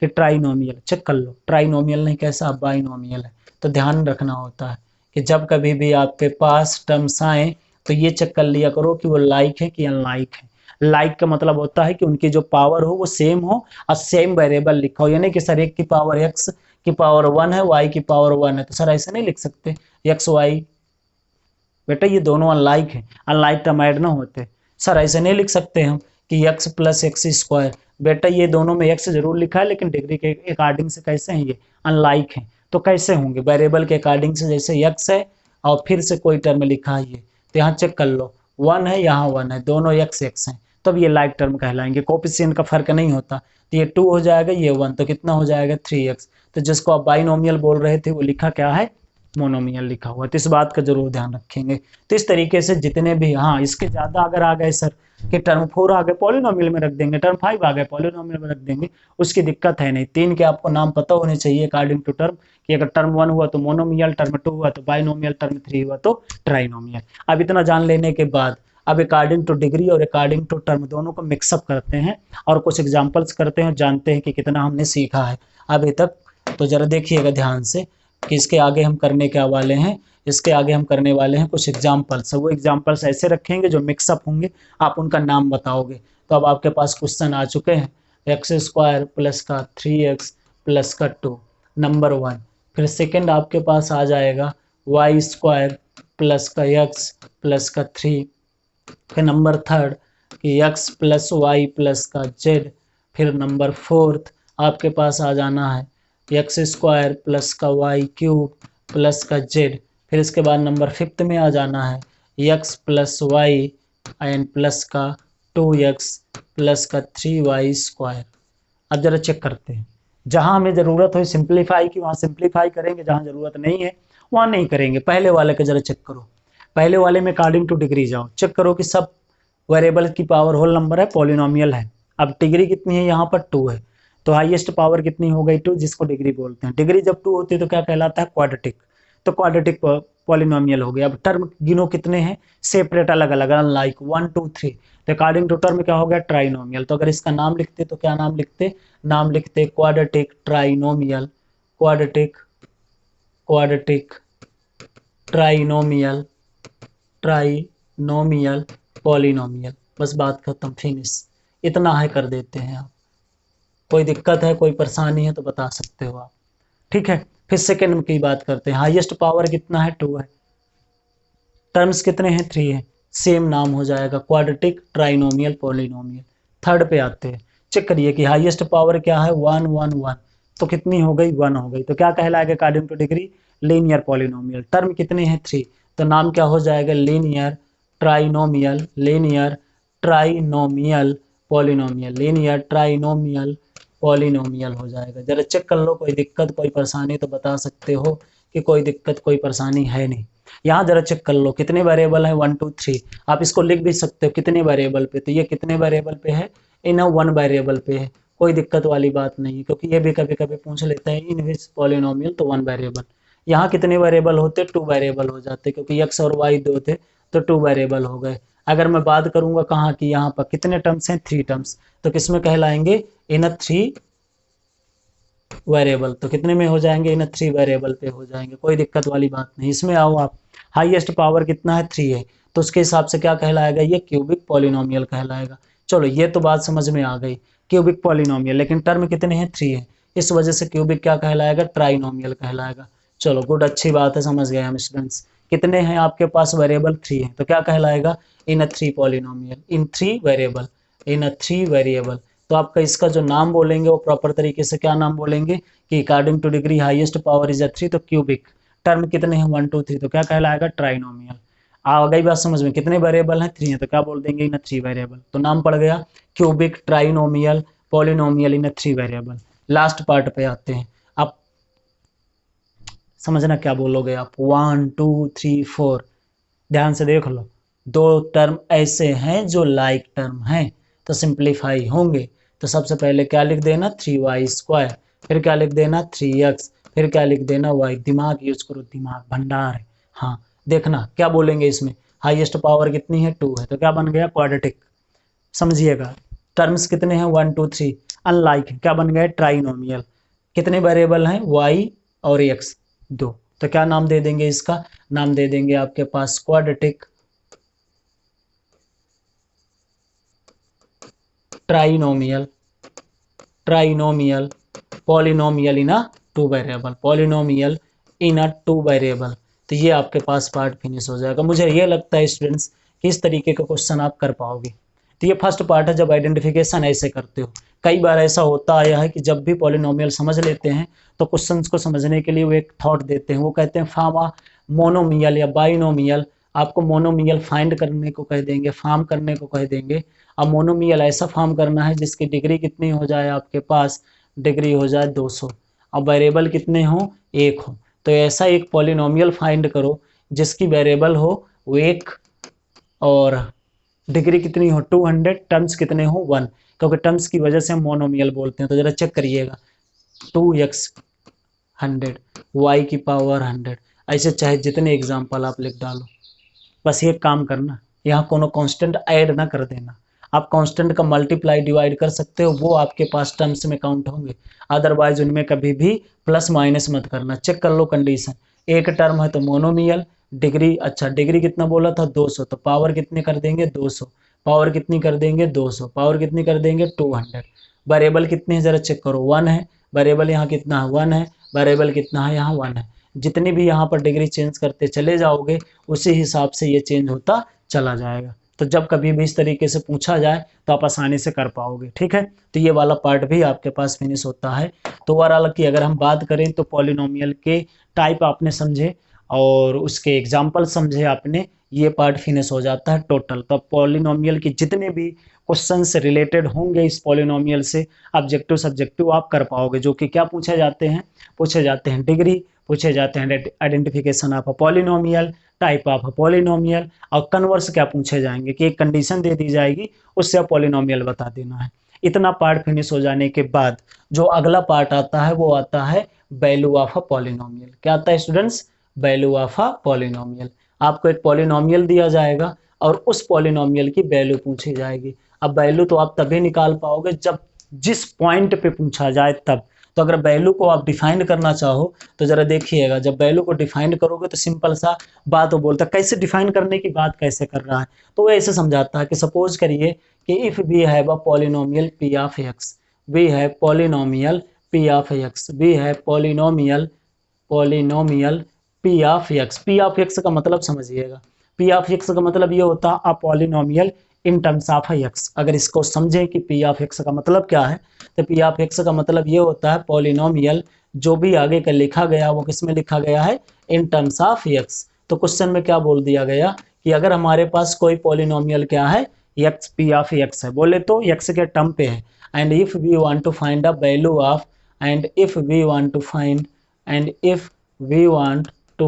कि ट्राइनोमियल, चेक कर लो, ट्राइनोमियल नहीं कैसा, बाइनोमियल है। तो ध्यान रखना होता है कि जब कभी भी आपके पास टर्म्स आए तो ये चेक कर लिया करो कि वो लाइक है कि अनलाइक है। लाइक का मतलब होता है कि उनकी जो पावर हो वो सेम हो और सेम वेरिएबल लिखा हो, यानी कि सर एक की पावर x की पावर 1 है, y की पावर 1 है, तो सर ऐसे नहीं लिख सकते x y, बेटा ये दोनों अनलाइक है, अनलाइक टर्म ऐड ना होते, सर ऐसे नहीं लिख सकते हम कि x प्लस एक्स स्क्वायर, बेटा ये दोनों में x जरूर लिखा है लेकिन डिग्री के अकॉर्डिंग से कैसे हैं, ये अनलाइक हैं। तो कैसे होंगे, वेरिएबल के अकॉर्डिंग से, जैसे x है और फिर से कोई टर्म लिखा है ये, तो यहाँ चेक कर लो 1 है, यहाँ 1 है, दोनों x हैं, तब ये लाइक टर्म कहलाएंगे। कोएफिशिएंट का फर्क नहीं होता, तो ये 2 हो जाएगा, ये 1, तो कितना हो जाएगा 3x। तो जिसको आप बाइनोमियल बोल रहे थे वो लिखा क्या है, मोनोमियल लिखा हुआ है, तो इस बात का जरूर ध्यान रखेंगे। तो इस तरीके से जितने भी, हाँ इसके ज़्यादा अगर आ गए सर कि टर्म 4 आ गए पॉलिनोमियल में रख देंगे, टर्म 5 आ गए पॉलिनोमियल में रख देंगे, उसकी दिक्कत है नहीं। 3 के आपको नाम पता होने चाहिए अकॉर्डिंग टू टर्म, कि अगर टर्म 1 हुआ तो मोनोमियल, टर्म 2 हुआ तो बाइनोमियल, टर्म 3 हुआ तो ट्राइनोमियल। अब इतना जान लेने के बाद अब अकॉर्डिंग टू डिग्री और अकॉर्डिंग टू टर्म दोनों को मिक्सअप करते हैं और कुछ एग्जाम्पल्स करते हैं, जानते हैं कि कितना हमने सीखा है अभी तक। तो जरा देखिएगा ध्यान से कि इसके आगे हम करने क्या वाले हैं। इसके आगे हम करने वाले हैं कुछ एग्जाम्पल्स, वो एग्जाम्पल्स ऐसे रखेंगे जो मिक्सअप होंगे, आप उनका नाम बताओगे। तो अब आपके पास क्वेश्चन आ चुके हैं, एक्स स्क्वायर प्लस का 3x प्लस का 2 नंबर 1। फिर सेकेंड आपके पास आ जाएगा वाई स्क्वायर प्लस का x प्लस का 3। फिर नंबर थर्ड कि x प्लस वाई प्लस का z। फिर नंबर फोर्थ आपके पास आ जाना है एक्स स्क्वायर प्लस का वाई क्यूब प्लस का जेड। फिर इसके बाद नंबर फिफ्थ में आ जाना है x plus y and plus का 2x प्लस का 3y स्क्वायर। अब जरा चेक करते हैं, जहां हमें ज़रूरत हो सिंप्लीफाई की वहाँ सिंप्लीफाई करेंगे, जहां ज़रूरत नहीं है वहाँ नहीं करेंगे। पहले वाले का जरा चेक करो, पहले वाले में अकॉर्डिंग टू डिग्री जाओ, चेक करो कि सब वेरिएबल की पावर होल नंबर है, पॉलिनोमियल है। अब डिग्री कितनी है, यहाँ पर 2 है, तो हाईएस्ट पावर कितनी हो गई 2, जिसको डिग्री बोलते हैं। डिग्री जब 2 होती है तो क्या कहलाता है, क्वाड्रेटिक। तो क्वाड्रेटिक पॉलिनोमियल हो गया। अब टर्म गिनो कितने हैं, सेपरेट अलग अलग, अनलाइक 1 2 3। तो अकॉर्डिंग टू टर्म क्या हो गया, ट्राइनोमियल। तो अगर इसका नाम लिखते तो क्या नाम लिखते, नाम लिखते quadratic trinomial, quadratic quadratic trinomial, trinomial polynomial. बस बात खत्म, फिनिश। इतना है कर देते हैं आप। कोई दिक्कत है, कोई परेशानी है तो बता सकते हो आप, ठीक है। फिर सेकंड की बात करते हैं, हाईएस्ट पावर कितना है, 2 है, टर्म्स कितने हैं, 3 है, सेम नाम हो जाएगा क्वाड्रेटिक ट्राइनोमियल पॉलिनोमियल। थर्ड पे आते हैं, चेक करिए कि हाईएस्ट पावर क्या है, 1 1 1, तो कितनी हो गई, 1 हो गई, तो क्या कहलाएगा according two degree, linear polynomial. Term कितने हैं, 3, तो नाम क्या हो जाएगा, linear trinomial, linear trinomial polynomial, linear trinomial polynomial हो जाएगा। जरा चेक कर लो, कोई दिक्कत कोई परेशानी तो बता सकते हो कि कोई दिक्कत कोई परेशानी है नहीं। यहाँ जरा चेक कर लो कितने वेरिएबल है, 1 2 3। आप इसको लिख भी सकते हो कितने वेरिएबल पे, तो ये कितने वेरिएबल पे है, इन 1 वेरिएबल पे है। कोई दिक्कत वाली बात नहीं है, क्योंकि ये भी कभी कभी पूछ लेते हैं इन विच पॉलिनोमियल, तो 1 वेरिएबल। यहाँ कितने वेरिएबल होते, 2 वेरिएबल हो जाते, क्योंकि x और y 2 थे तो 2 वेरिएबल हो गए। अगर मैं बात करूंगा कहाँ की, यहाँ पर कितने टर्म्स हैं, 3 टर्म्स, तो किसमें कहलाएंगे, इन 3 वेरिएबल। तो कितने में हो जाएंगे, इन 3 वेरिएबल पे हो जाएंगे, कोई दिक्कत वाली बात नहीं। इसमें आओ आप, हाईएस्ट पावर कितना है, 3 है, तो उसके हिसाब से क्या कहलाएगा, ये क्यूबिक पॉलिनोमियल कहलाएगा। चलो ये तो बात समझ में आ गई, क्यूबिक पॉलिनोमियल, लेकिन टर्म कितने हैं, 3 है, इस वजह से क्यूबिक क्या कहलाएगा, ट्राइनोमियल कहलाएगा। चलो गुड, अच्छी बात है, समझ गए हम स्टूडेंट्स। कितने हैं आपके पास वेरिएबल, 3 है, तो क्या कहलाएगा, इन 3 पॉलिनोमियल, इन 3 वेरिएबल, इन 3 वेरिएबल। तो आपका इसका जो नाम बोलेंगे वो प्रॉपर तरीके से क्या नाम बोलेंगे कि according two degree highest power is 3, तो क्यूबिक। टर्म कितने हैं, 1 2 3, तो क्या कहलाएगा, ट्राइनोमियल। आ गई बात समझ में, कितने वेरिएबल हैं, 3 है, तो क्या बोल देंगे, इन 3 वेरिएबल। तो नाम पड़ गया क्यूबिक ट्राइनोमियल पॉलिनोमियल इन 3 वेरिएबल। लास्ट पार्ट पे आते हैं, आप समझना क्या बोलोगे आप, 1 2 3 4, ध्यान से देख लो। 2 टर्म ऐसे हैं जो लाइक टर्म हैं, तो सिंप्लीफाई होंगे। तो सबसे पहले क्या लिख देना, 3y स्क्वायर, फिर क्या लिख देना, 3x, फिर क्या लिख देना, y। दिमाग यूज करो, दिमाग भंडार है। हाँ देखना क्या बोलेंगे इसमें, हाईएस्ट पावर कितनी है, 2 है, तो क्या बन गया, क्वाड्रेटिक। समझिएगा, टर्म्स कितने हैं, 1 2 3, अनलाइक क्या बन गए, ट्राइनोमियल। कितने वेरिएबल हैं, y और x 2, तो क्या नाम दे देंगे इसका, नाम दे देंगे आपके पास quadratic trinomial, trinomial polynomial in a 2 variable, polynomial in a 2 variable. तो ये आपके पास पार्ट फिनिश हो जाएगा। मुझे ये लगता है स्टूडेंट्स कि इस तरीके का क्वेश्चन आप कर पाओगे। तो ये फर्स्ट पार्ट है, जब आइडेंटिफिकेशन ऐसे करते हो। कई बार ऐसा होता आया है कि जब भी पॉलिनोमियल समझ लेते हैं तो क्वेश्चंस को समझने के लिए वो एक थॉट देते हैं, वो कहते हैं फार्म अ मोनोमियल या बाइनोमियल। आपको मोनोमियल फाइंड करने को कह देंगे, फार्म करने को कह देंगे। अब मोनोमियल ऐसा फार्म करना है जिसकी डिग्री कितनी हो जाए आपके पास, डिग्री हो जाए 200, अब वेरिएबल कितने हो, 1 हो। तो ऐसा एक पॉलिनोमियल फाइंड करो जिसकी वेरिएबल हो वो 1 और डिग्री कितनी हो 200, टर्म्स कितने हो 1, क्योंकि टर्म्स की वजह से हम मोनोमियल बोलते हैं। तो जरा चेक करिएगा 2x 100 y की पावर 100, ऐसे चाहे जितने एग्जाम्पल आप लिख डालो। बस ये काम करना, यहाँ कोनो कांस्टेंट ऐड ना कर देना। आप कांस्टेंट का मल्टीप्लाई डिवाइड कर सकते हो, वो आपके पास टर्म्स में काउंट होंगे, अदरवाइज उनमें कभी भी प्लस माइनस मत करना। चेक कर लो कंडीशन, एक टर्म है तो मोनोमियल, डिग्री, अच्छा डिग्री कितना बोला था 200, तो पावर कितनी कर देंगे 200, पावर कितनी कर देंगे 200, पावर कितनी कर देंगे 200। वेरिएबल कितने हैं जरा चेक करो, 1 है, वेरिएबल यहाँ कितना है 1 है, वेरिएबल कितना है यहाँ 1 है। जितनी भी यहाँ पर डिग्री चेंज करते चले जाओगे उसी हिसाब से ये चेंज होता चला जाएगा। तो जब कभी भी इस तरीके से पूछा जाए तो आप आसानी से कर पाओगे, ठीक है। तो ये वाला पार्ट भी आपके पास फिनिश होता है। तो ओवरऑल की अगर हम बात करें तो पॉलिनोमियल के टाइप आपने समझे और उसके एग्जाम्पल समझे आपने, ये पार्ट फिनिश हो जाता है टोटल। तो पॉलिनोमियल की जितने भी क्वेश्चन से रिलेटेड होंगे इस पॉलिनोमियल से ऑब्जेक्टिव सब्जेक्टिव आप कर पाओगे, जो कि क्या पूछे जाते हैं, पूछे जाते हैं डिग्री, पूछे जाते हैं identification of a polynomial, type of polynomial, और कन्वर्स क्या पूछे जाएंगे कि एक कंडीशन दे दी जाएगी उससे आप पॉलिनोमियल बता देना है। इतना पार्ट फिनिश हो जाने के बाद जो अगला पार्ट आता है वो आता है वैल्यू ऑफ अ पॉलिनोमियल। क्या आता है students, value of a polynomial. आपको एक पॉलिनोमियल दिया जाएगा और उस पॉलिनोमियल की वैल्यू पूछी जाएगी। अब वैल्यू तो आप तभी निकाल पाओगे जब जिस पॉइंट पे पूछा जाए तब। तो अगर वैल्यू को आप डिफाइन करना चाहो तो जरा देखिएगा, जब वैल्यू को डिफाइन करोगे तो सिंपल सा बात वो बोलता है, कैसे डिफाइन करने की बात कैसे कर रहा है, तो वो ऐसे समझाता है कि सपोज करिए कि if we have a polynomial P of x, we have polynomial P of x, we have polynomial P of x. P of x का मतलब समझिएगा, पी ऑफ एक्स का मतलब ये होता है अ polynomial in terms of x. अगर इसको समझें कि पी ऑफ एक्स का मतलब क्या है, तो पी ऑफ एक्स का मतलब ये होता है पॉलिनोमियल जो भी आगे का लिखा गया वो किस में लिखा गया है, इन टर्म्स ऑफ एक्स। तो क्वेश्चन में क्या बोल दिया गया कि अगर हमारे पास कोई पॉलिनोमियल क्या है, एक्स पी ऑफ एक्स है, बोले तो एक्स के टर्म पे है, and if we want to find the value of, and if we want to find, and if we want to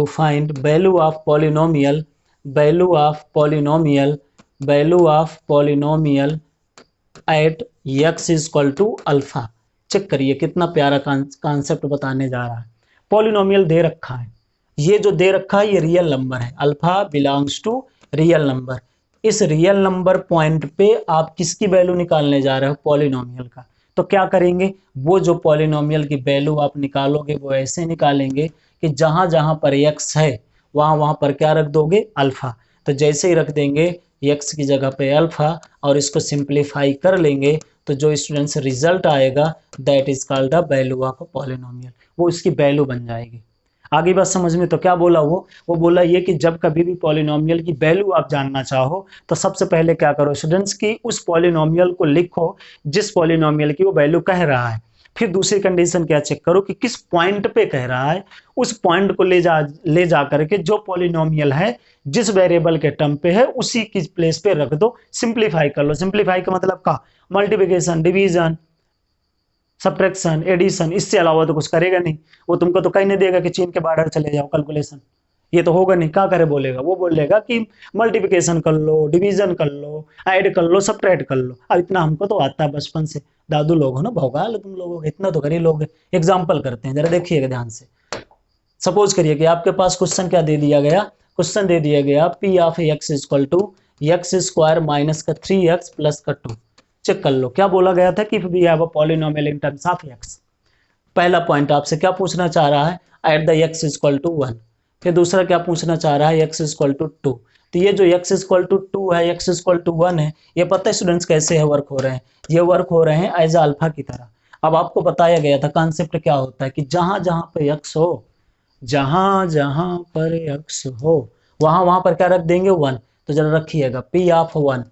find value of polynomial, value of polynomial, value of polynomial at x is equal to alpha. Check करिए कितना प्यारा concept बताने जा रहा है। Polynomial दे रखा है, ये जो दे रखा है ये रियल नंबर है, alpha belongs to real number. इस रियल नंबर पॉइंट पे आप किसकी वैल्यू निकालने जा रहे हो, पॉलिनोमियल का। तो क्या करेंगे, वो जो पॉलिनोमियल की वैल्यू आप निकालोगे वो ऐसे निकालेंगे कि जहां जहां पर एक्स है वहां वहां पर क्या रख दोगे, अल्फा। तो जैसे ही रख देंगे एक्स की जगह पे अल्फा और इसको सिंप्लीफाई कर लेंगे तो जो स्टूडेंट्स रिजल्ट आएगा that is called the value of a polynomial, वो इसकी वैल्यू बन जाएगी। आगे बात समझ में, तो क्या बोला वो बोला ये कि जब कभी भी पॉलिनोमियल की वैल्यू आप जानना चाहो तो सबसे पहले क्या करो स्टूडेंट्स की उस पॉलिनोमियल को लिखो जिस पॉलिनोमियल की वो वैल्यू कह रहा है। फिर दूसरी कंडीशन क्या चेक करो कि किस पॉइंट पे कह रहा है, उस पॉइंट को ले जा करके जो पॉलिनोमियल है जिस वेरिएबल के टर्म पे है उसी की प्लेस पे रख दो, सिंप्लीफाई कर लो। सिंप्लीफाई का मतलब का मल्टीप्लिकेशन, डिवीजन, सब्ट्रैक्शन, एडिशन, इससे अलावा तो कुछ करेगा नहीं। वो तुमको तो कहने देगा कि चीन के बाहर चले जाओ कैलकुलेशन, ये तो होगा नहीं। क्या करे बोलेगा, वो बोलेगा कि मल्टीप्लिकेशन कर लो, डिवीजन कर लो, ऐड कर लो, सब्ट्रैक्ट कर लो। अब इतना हमको तो आता है बचपन से, दादू लोग हो ना, भौकाल तुम लोगों को, इतना तो कर ही लोगे। एग्जाम्पल करते हैं, जरा देखिएगा ध्यान से। सपोज करिए कि आपके पास क्वेश्चन क्या दे दिया गया, क्वेश्चन दे दिया गया P of x equal to x square minus का 3x प्लस का 2। चेक कर लो क्या बोला गया था कि we have a polynomial in terms of x. पहला पॉइंट आपसे क्या पूछना चाह रहा है, at the x equal to 1। फिर दूसरा क्या पूछना चाह रहा है, एक्स इक्वल टू 2। तो ये जो एक्स इक्वल टू 2 है, एक्स इक्वल टू 1 है, ये पता है स्टूडेंट्स कैसे है वर्क हो रहे हैं, ये वर्क हो रहे हैं एज अल्फा की तरह। अब आपको बताया गया था कॉन्सेप्ट क्या होता है कि जहां जहां पे एक्स हो, जहां जहां पर एक्स हो वहां वहां पर क्या रख देंगे 1। तो जरा रखिएगा पी ऑफ 1,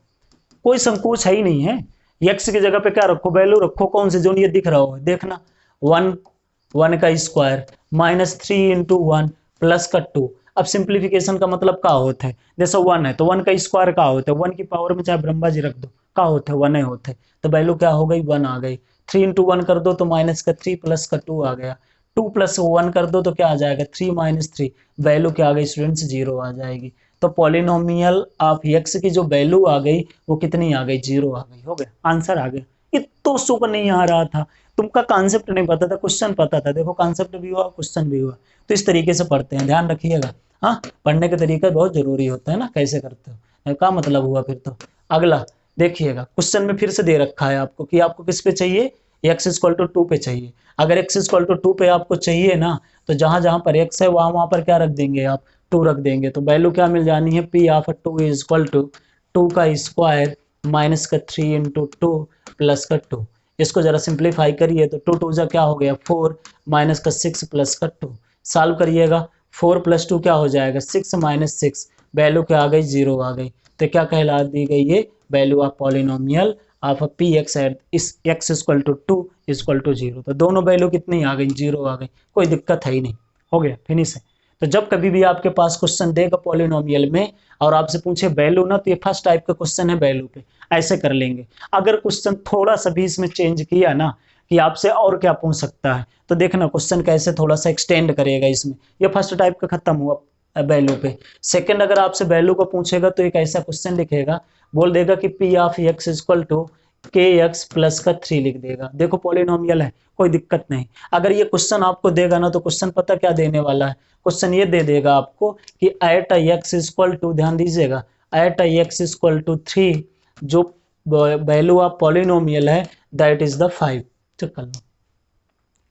कोई संकोच है ही नहीं है। एक्स की जगह पे क्या रखो, वैल्यू रखो, कौन से जो ये दिख रहा हो देखना, 1 का स्क्वायर माइनस 3 इंटू 1 प्लस का 2। अब सिंप्लीफिकेशन का मतलब क्या होता है, जैसे 1 है तो 1 का स्क्वायर क्या होता है, 1 की पावर में चाहे ब्रह्मा जी रख दो क्या होता है, 1 होते हैं। तो वैल्यू क्या हो गई, 1 आ गई। 3 इंटू 1 कर दो तो माइनस का 3 प्लस का 2 आ गया। 2 + 1 कर दो तो क्या आ जाएगा 3 - 3, वैल्यू क्या आ गई स्टूडेंट्स 0 आ जाएगी। तो पॉलिनोमियल ऑफ एक्स की जो वैल्यू आ गई वो कितनी आ गई 0 आ गई। हो गया, आंसर आ गया। ये तो सुख नहीं आ रहा था, तुमका कॉन्सेप्ट नहीं पता था, क्वेश्चन पता था। देखो कॉन्सेप्ट भी हुआ, क्वेश्चन भी हुआ। तो इस तरीके से पढ़ते हैं, ध्यान रखिएगा। हाँ, पढ़ने का तरीका बहुत जरूरी होता है ना, कैसे करते हो, क्या मतलब हुआ फिर। तो अगला देखिएगा, क्वेश्चन में फिर से दे रखा है आपको कि आपको किस पे चाहिए, x = 2 पे चाहिए। अगर x = 2 पे आपको चाहिए ना, तो जहां जहां पर x है वहां पर क्या रख देंगे आप, 2 रख देंगे। तो वैल्यू क्या मिल जानी है, P(2) = 2 का स्क्वायर माइनस का 3 × 2 प्लस का 2। इसको जरा सिंप्लीफाई करिए तो 2 2 क्या हो गया 4 माइनस का 6 प्लस का 2। सॉल्व करिएगा, 4 + 2 क्या हो जाएगा 6 - 6, वैल्यू क्या आ गई 0 आ गई। तो क्या कहला दी गई ये value of polynomial of px at इस x = 2 = 0। तो दोनों वैल्यू कितनी आ गई 0 आ गई, कोई दिक्कत है ही नहीं। हो गया, फिनिश है। तो जब कभी भी आपके पास क्वेश्चन देगा पॉलिनोमियल में और आपसे पूछे वैल्यू ना, तो ये फर्स्ट टाइप का क्वेश्चन है वैल्यू पे, ऐसे कर लेंगे। अगर क्वेश्चन थोड़ा सा भी इसमें चेंज किया ना कि आपसे और क्या पूछ सकता है, तो देखना क्वेश्चन कैसे थोड़ा सा एक्सटेंड करेगा इसमें। ये फर्स्ट टाइप का खत्म हुआ वैल्यू पे। सेकंड, अगर आपसे वैल्यू को पूछेगा तो एक ऐसा क्वेश्चन लिखेगा, बोल देगा कि P(x) = kx प्लस का 3 लिख देगा। देखो पॉलिनोमियल है, कोई दिक्कत नहीं। अगर ये क्वेश्चन आपको देगा ना, तो क्वेश्चन पता क्या देने वाला है, क्वेश्चन ये दे देगा आपको कि एट x = ध्यान दीजिएगा, एट x = 3 जो वैल्यू ऑफ पॉलिनोमियल है दैट इज द 5। चेक कर लो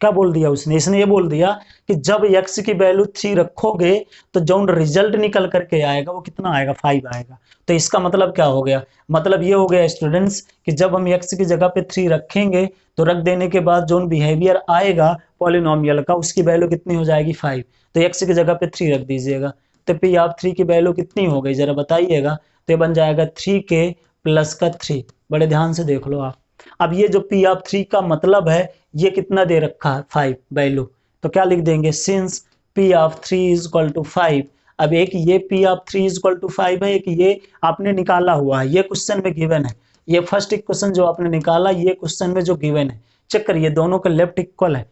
क्या बोल दिया उसने, इसने ये बोल दिया कि जब x की वैल्यू 3 रखोगे तो जो रिजल्ट निकल करके आएगा वो कितना आएगा 5 आएगा। तो इसका मतलब क्या हो गया, मतलब ये हो गया स्टूडेंट्स कि जब हम x की जगह पे 3 रखेंगे तो रख देने के बाद जो बिहेवियर आएगा पॉलिनोमियल का उसकी वैल्यू कितनी हो जाएगी 5। तो x की जगह पे 3 रख दीजिएगा। तो P(3) की वैल्यू कितनी हो गई जरा बताइएगा। तो ये बन जाएगा 3k प्लस का 3। बड़े ध्यान से देख लो आप। अब ये जो P(3) का मतलब है ये कितना दे रखा है 5 वैल्यू, तो क्या लिख देंगे सिंस P(3) = 5। अब एक ये P(3) = 5 है, एक ये आपने निकाला हुआ है, ये क्वेश्चन में गिवन है। ये फर्स्ट क्वेश्चन जो आपने निकाला, ये क्वेश्चन में जो गिवन है, चेक करिए दोनों का लेफ्ट इक्वल है।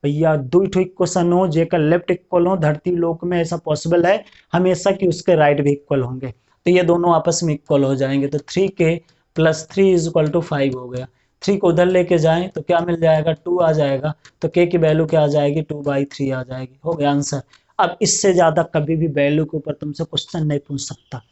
भैया दो क्वेश्चन हो जेकर लेफ्ट इक्वल हो, धरती लोक में ऐसा पॉसिबल है हमेशा कि उसके राइट भी इक्वल होंगे। तो ये दोनों आपस में इक्वल हो जाएंगे। तो 3k + 3 = 5 हो गया। 3 को उधर लेके जाएं तो क्या मिल जाएगा 2 आ जाएगा। तो k की वैल्यू क्या आ जाएगी 2/3 आ जाएगी। हो गया आंसर। अब इससे ज्यादा कभी भी वैल्यू के ऊपर तुमसे क्वेश्चन नहीं पूछ सकता।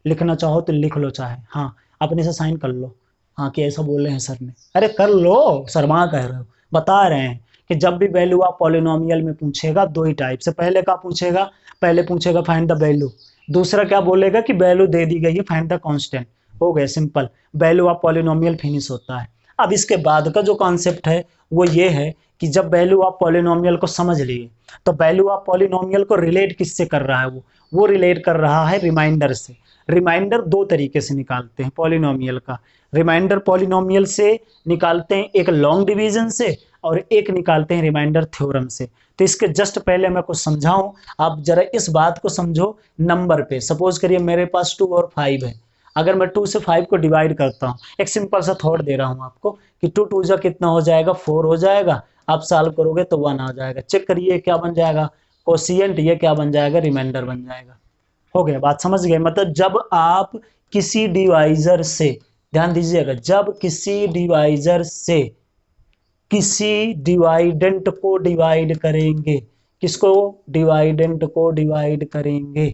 लिखना चाहो तो लिख लो, चाहे हाँ अपने से साइन कर लो, हाँ कि ऐसा बोले हैं सर ने। अरे कर लो, शर्मा कह रहे हो, बता रहे हैं कि जब भी वैल्यू आप पॉलिनोमियल में पूछेगा दो ही टाइप से, पहले क्या पूछेगा, पहले पूछेगा फाइंड द वैल्यू, दूसरा क्या बोलेगा कि वैल्यू दे दी गई है फाइंड द कांस्टेंट। हो गया simple, value of polynomial finish होता है। अब इसके बाद का जो कॉन्सेप्ट है वो ये है कि जब वैल्यू ऑफ पॉलिनोमियल को समझ लिए तो वैल्यू ऑफ पॉलिनोमियल को रिलेट किससे कर रहा है, वो रिलेट कर रहा है रिमाइंडर से। रिमाइंडर दो तरीके से निकालते हैं पॉलिनोमियल का। रिमाइंडर पॉलिनोमियल से निकालते हैं एक लॉन्ग डिवीजन से और एक निकालते हैं रिमाइंडर थ्योरम से। तो इसके जस्ट पहले मैं कुछ समझाऊं, आप जरा इस बात को समझो। नंबर पे सपोज करिए मेरे पास 2 और 5 है, अगर मैं 2 से 5 को डिवाइड करता हूं, एक सिंपल सा थॉट दे रहा हूं आपको कि 2 2 जा कितना हो जाएगा 4 हो जाएगा। आप सॉल्व करोगे तो 1 आ जाएगा। चेक करिए क्या बन जाएगा कोशिएंट, ये क्या बन जाएगा रिमाइंडर बन जाएगा। हो गया, बात समझ गए। मतलब जब आप किसी डिवाइजर से, ध्यान दीजिएगा, जब किसी डिवाइजर से किसी डिवाइडेंट को डिवाइड करेंगे, किसको, डिवाइडेंट को डिवाइड करेंगे,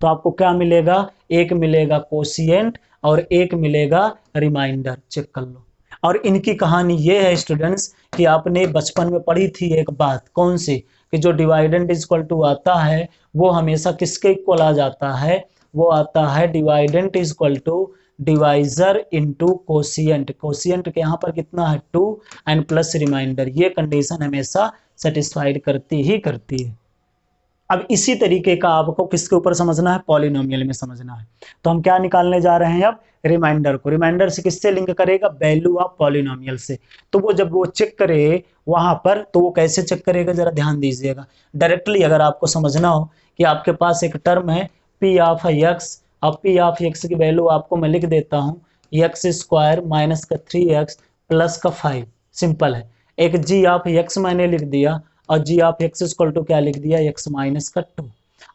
तो आपको क्या मिलेगा, एक मिलेगा कोशिएंट और एक मिलेगा रिमाइंडर। चेक कर लो। और इनकी कहानी ये है स्टूडेंट्स कि आपने बचपन में पढ़ी थी एक बात, कौन सी, कि जो डिवाइडेंट इक्वल टू आता है वो हमेशा किसके इक्वल आ जाता है, वो आता है dividend equal to divisor into quotient. Quotient के यहाँ पर कितना है 2 एंड प्लस रिमाइंडर। ये कंडीशन हमेशा सेटिस्फाइड करती ही करती है। अब इसी तरीके का आपको किसके ऊपर समझना है, पॉलिनोमियल में समझना है। तो हम क्या निकालने जा रहे हैं अब, रिमाइंडर को। रिमाइंडर से किससे लिंक करेगा, वैल्यू ऑफ पॉलिनोमियल से। तो वो जब वो चेक करे वहां पर, तो वो कैसे चेक करेगा जरा ध्यान दीजिएगा। डायरेक्टली अगर आपको समझना हो कि आपके पास एक टर्म है P(x), अब P(x) की वैल्यू आपको मैं लिख देता हूँ x² माइनस का 3x प्लस का 5। सिंपल है। एक G(x) मैंने लिख दिया और जी ऑफ एक्स इक्वल टू क्या लिख दिया, एक्स माइनस का 2।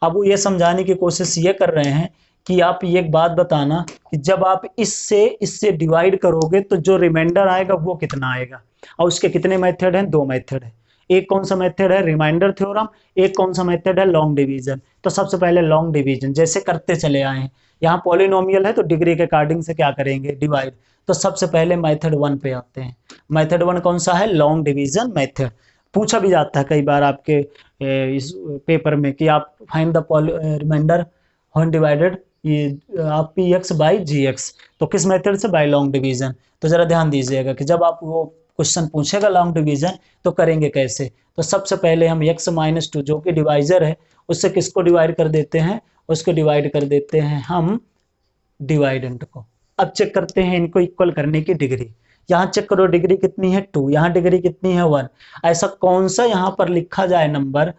अब वो ये समझाने की कोशिश ये कर रहे हैं कि आप ये एक बात बताना कि जब आप इससे डिवाइड करोगे तो जो रिमाइंडर आएगा वो कितना आएगा, और उसके कितने मेथड हैं, 2 मेथड है। एक कौन सा मेथड है, रिमाइंडर थ्योरम, एक कौन सा मेथड है, लॉन्ग डिवीजन। तो सबसे पहले लॉन्ग डिवीजन जैसे करते चले आए हैं, यहाँ पॉलिनोमियल है तो डिग्री के अकॉर्डिंग से क्या करेंगे, डिवाइड। तो सबसे पहले मेथड 1 पे आते हैं। मेथड 1 कौन सा है, लॉन्ग डिवीजन मेथड। पूछा भी जाता है कई बार आपके इस पेपर में कि आप find the remainder when divided ये आप P x by g x, तो किस मेथड से, बाय लॉन्ग डिवीजन। तो जरा ध्यान दीजिएगा कि जब आप वो क्वेश्चन पूछेगा लॉन्ग डिवीजन तो करेंगे कैसे। तो सबसे पहले हम x माइनस 2 जो कि डिवाइजर है उससे किसको डिवाइड कर देते हैं, उसको डिवाइड कर देते हैं हम डिवाइडेंट को। अब चेक करते हैं इनको इक्वल करने की डिग्री। यहाँ चेक करो डिग्री कितनी है 2, यहाँ डिग्री कितनी है 1। ऐसा कौन सा यहाँ पर लिखा जाए नंबर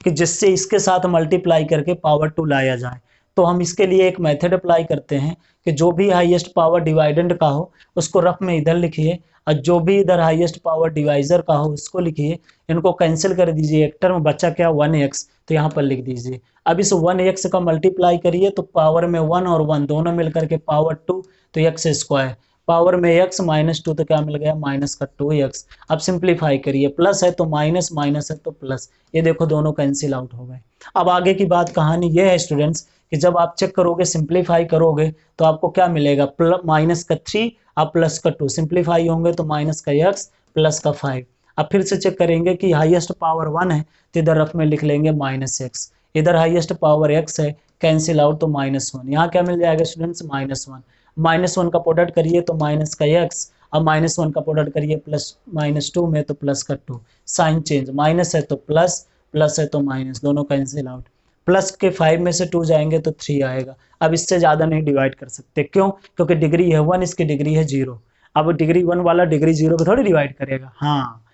कि जिससे इसके साथ मल्टीप्लाई करके पावर 2 लाया जाए। तो हम इसके लिए एक मेथड अप्लाई करते हैं कि जो भी हाईएस्ट पावर डिवाइडेंड का हो उसको रफ में इधर लिखिए, और जो भी इधर हाईएस्ट पावर डिवाइजर का हो उसको लिखिए। इनको कैंसिल कर दीजिए, एक टर्म बचा क्या 1x, तो यहाँ पर लिख दीजिए। अब इस 1x का मल्टीप्लाई करिए तो पावर में 1 और 1 दोनों मिलकर के पावर 2, तो एक्स स्क्वायर। पावर में x माइनस 2 तो क्या मिल गया, माइनस का 2x। अब सिंप्लीफाई करिए, प्लस है तो माइनस, माइनस है तो प्लस, ये देखो दोनों कैंसिल आउट हो गए। अब आगे की बात कहानी ये है स्टूडेंट्स कि जब आप चेक करोगे सिंप्लीफाई करोगे तो आपको क्या मिलेगा, माइनस का 3 अब प्लस का 2, सिंप्लीफाई होंगे तो माइनस का x प्लस का 5। अब फिर से चेक करेंगे कि हाईएस्ट पावर 1 है तो इधर रफ में लिख लेंगे माइनस x, इधर हाईएस्ट पावर x है, कैंसिल आउट तो माइनस 1। यहाँ क्या मिल जाएगा स्टूडेंट्स, माइनस 1। माइनस 1 का प्रोडक्ट करिए तो माइनस का x, अब माइनस 1 का प्रोडक्ट करिए प्लस माइनस 2 में तो प्लस का 2। साइन चेंज, माइनस है तो प्लस, प्लस है तो माइनस, दोनों कैंसिल आउट। प्लस के 5 में से 2 जाएंगे तो 3 आएगा। अब इससे ज़्यादा नहीं डिवाइड कर सकते, क्यों, क्योंकि डिग्री है 1, इसकी डिग्री है 0। अब डिग्री 1 वाला डिग्री 0 पे थोड़ी डिवाइड करेगा, हाँ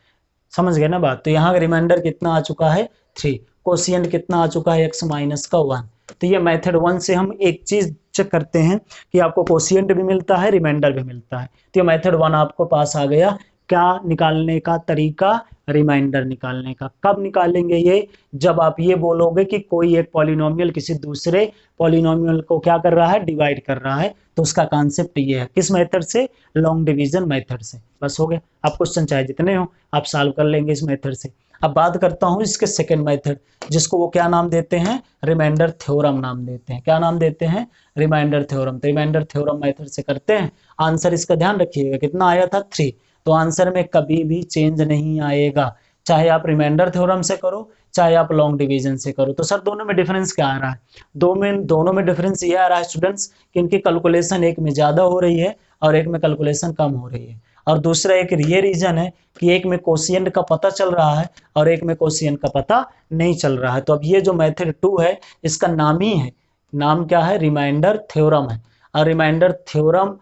समझ गए ना बात। तो यहाँ रिमाइंडर कितना आ चुका है 3, कोशिएंट कितना आ चुका है x माइनस का 1। तो ये मेथड 1 से हम एक चीज चेक करते हैं कि आपको कोशिएंट भी मिलता है, रिमाइंडर भी मिलता है। तो ये मेथड 1 आपको पास आ गया। क्या निकालने का तरीका, रिमाइंडर निकालने का। कब निकालेंगे ये, जब आप ये बोलोगे कि कोई एक पॉलिनोमियल किसी दूसरे पॉलिनोमियल को क्या कर रहा है, डिवाइड कर रहा है। तो उसका कॉन्सेप्ट ये है, किस मेथड से, लॉन्ग डिवीजन मेथड से। बस हो गया। आप क्वेश्चन चाहे जितने हो आप सॉल्व कर लेंगे इस मेथड से। अब बात करता हूं इसके सेकंड मेथड, जिसको वो क्या नाम देते हैं, रिमाइंडर थ्योरम नाम देते हैं। क्या नाम देते हैं, रिमाइंडर थ्योरम। तो रिमाइंडर थ्योरम मेथड से करते हैं। आंसर इसका ध्यान रखिएगा कितना आया था 3, तो आंसर में कभी भी चेंज नहीं आएगा, चाहे आप रिमाइंडर थ्योरम से करो चाहे आप लॉन्ग डिवीजन से करो। तो सर दोनों में डिफरेंस क्या आ रहा है, दोनों में डिफरेंस ये आ रहा है स्टूडेंट्स कि इनकी कैलकुलेशन एक में ज्यादा हो रही है और एक में कैलकुलेशन कम हो रही है। और दूसरा एक ये रीजन है कि एक में कोशिएंट का पता चल रहा है और एक में कोशिएंट का पता नहीं चल रहा है। तो अब ये जो मेथड 2 है इसका नाम ही है, नाम क्या है, रिमाइंडर थ्योरम है। और रिमाइंडर थ्योरम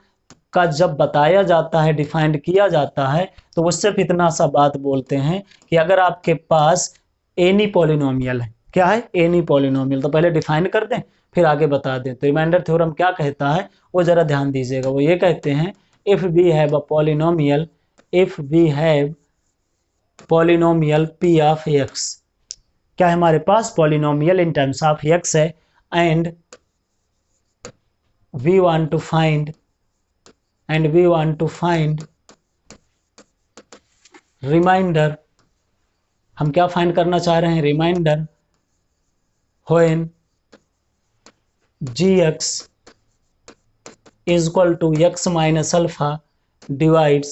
का जब बताया जाता है, डिफाइंड किया जाता है, तो वो सिर्फ इतना सा बात बोलते हैं कि अगर आपके पास एनी पॉलिनोमियल है, क्या है, एनी पॉलिनोमियल, तो पहले डिफाइन कर दें फिर आगे बता दें। तो रिमाइंडर थ्योरम क्या कहता है वो जरा ध्यान दीजिएगा। वो ये कहते हैं if we have a polynomial, if we have polynomial p of x, क्या है हमारे पास polynomial in terms of x है, and we want to find remainder, हम क्या फाइंड करना चाह रहे हैं, remainder when gx is equal to x minus alpha divides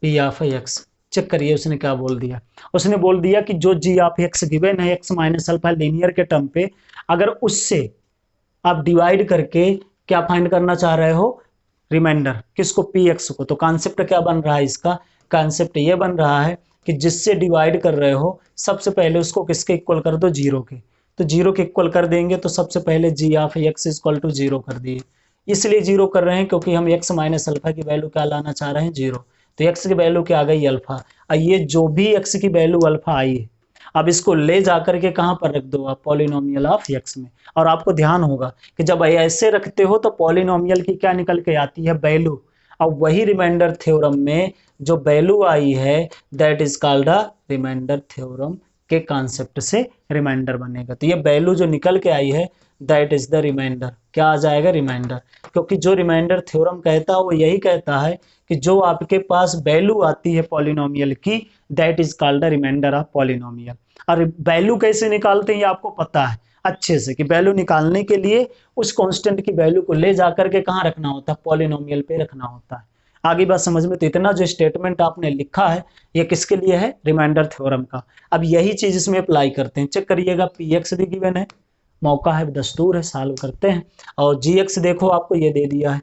p of x। Check करिए उसने क्या बोल दिया, उसने बोल दिया कि जो g ऑफ x गिवन है x माइनस अल्फा लीनियर के टर्म पे, अगर उससे आप डिवाइड करके क्या फाइंड करना चाह रहे हो, रिमाइंडर, किसको, px को। तो कॉन्सेप्ट क्या बन रहा है इसका, कॉन्सेप्ट ये बन रहा है कि जिससे डिवाइड कर रहे हो सबसे पहले उसको किसके इक्वल कर दो, 0 के। तो 0 के इक्वल कर देंगे तो सबसे पहले g of x equal to 0 कर दिए। इसलिए 0 कर रहे हैं क्योंकि हम x माइनस अल्फा की वैल्यू क्या लाना चाह रहे हैं, 0। तो x की वैल्यू क्या आ गई, अल्फा। और ये जो भी x की वैल्यू अल्फा आई है, अब इसको ले जाकर के कहाँ पर रख दो आप, पॉलिनोमियल ऑफ x में। और आपको ध्यान होगा कि जब ऐसे रखते हो तो पॉलिनोमियल की क्या निकल के आती है, वैल्यू। अब वही रिमाइंडर थ्योरम में जो वैल्यू आई है that is called a remainder theorem के कॉन्सेप्ट से रिमाइंडर बनेगा। तो ये वैल्यू जो निकल के आई है दैट इज द रिमाइंडर। क्या आ जाएगा? रिमाइंडर। क्योंकि जो रिमाइंडर थ्योरम कहता है वो यही कहता है कि जो आपके पास वैल्यू आती है पॉलिनोमियल की that is called the remainder of polynomial. और वैल्यू कैसे निकालते हैं ये आपको पता है अच्छे से कि वैल्यू निकालने के लिए उस कांस्टेंट की वैल्यू को ले जाकर के कहाँ रखना होता है? पॉलिनोमियल पे रखना होता है। आगे बात समझ में? तो इतना जो स्टेटमेंट आपने लिखा है ये किसके लिए है? रिमाइंडर थ्योरम का। अब यही चीज इसमें अप्लाई करते हैं। चेक करिएगा, पी एक्स भी गिवन है, मौका है, दस्तूर है, सॉल्व करते हैं। और जी एक्स देखो आपको ये दे दिया है,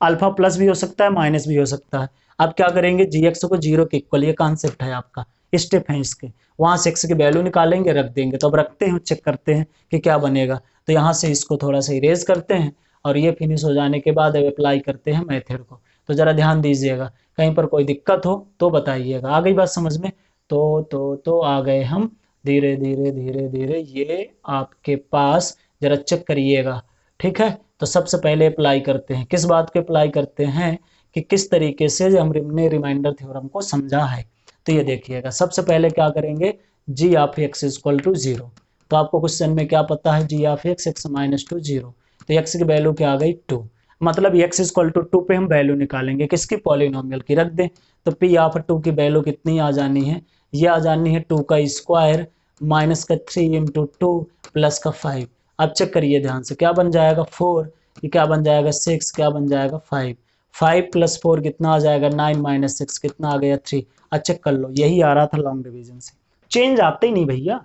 अल्फा प्लस भी हो सकता है माइनस भी हो सकता है। आप क्या करेंगे? जी एक्स को जीरो के इक्वल, ये कॉन्सेप्ट है आपका, स्टेप है इसके। वहां से एक्स की वैल्यू निकालेंगे, रख देंगे। तो अब रखते हैं, चेक करते हैं कि क्या बनेगा। तो यहाँ से इसको थोड़ा सा इरेज करते हैं और ये फिनिश हो जाने के बाद अब अप्लाई करते हैं मेथड को। तो जरा ध्यान दीजिएगा, कहीं पर कोई दिक्कत हो तो बताइएगा। आ गई बात समझ में? तो आ गए हम धीरे धीरे धीरे धीरे। ये आपके पास जरा चेक करिएगा, ठीक है। तो सबसे पहले अप्लाई करते हैं, किस बात को अप्लाई करते हैं कि किस तरीके से हमने रिमाइंडर थ्योरम को समझा है। तो ये देखिएगा, सबसे पहले क्या करेंगे? G of x equal to zero. तो आपको क्वेश्चन में क्या पता है? G of x x minus two zero. तो एक्स की वैल्यू क्या आ गई? टू। मतलब एक्स इक्वल टू टू पे हम वैल्यू निकालेंगे किसकी? पॉलिनोमियल की। रख दें तो पी ऑफ टू की वैल्यू कितनी आ जानी है? ये आ जानी है टू का स्क्वायर माइनस का थ्री इंटू टू प्लस का फाइव। अब चेक करिए ध्यान से, क्या बन जाएगा? फोर। ये क्या बन जाएगा? सिक्स। क्या बन जाएगा? फाइव। फाइव प्लस फोर कितना आ जाएगा? नाइन माइनस सिक्स कितना आ गया? थ्री। अच्छा कर लो, यही आ रहा था लॉन्ग डिवीजन से। चेंज आते ही नहीं भैया,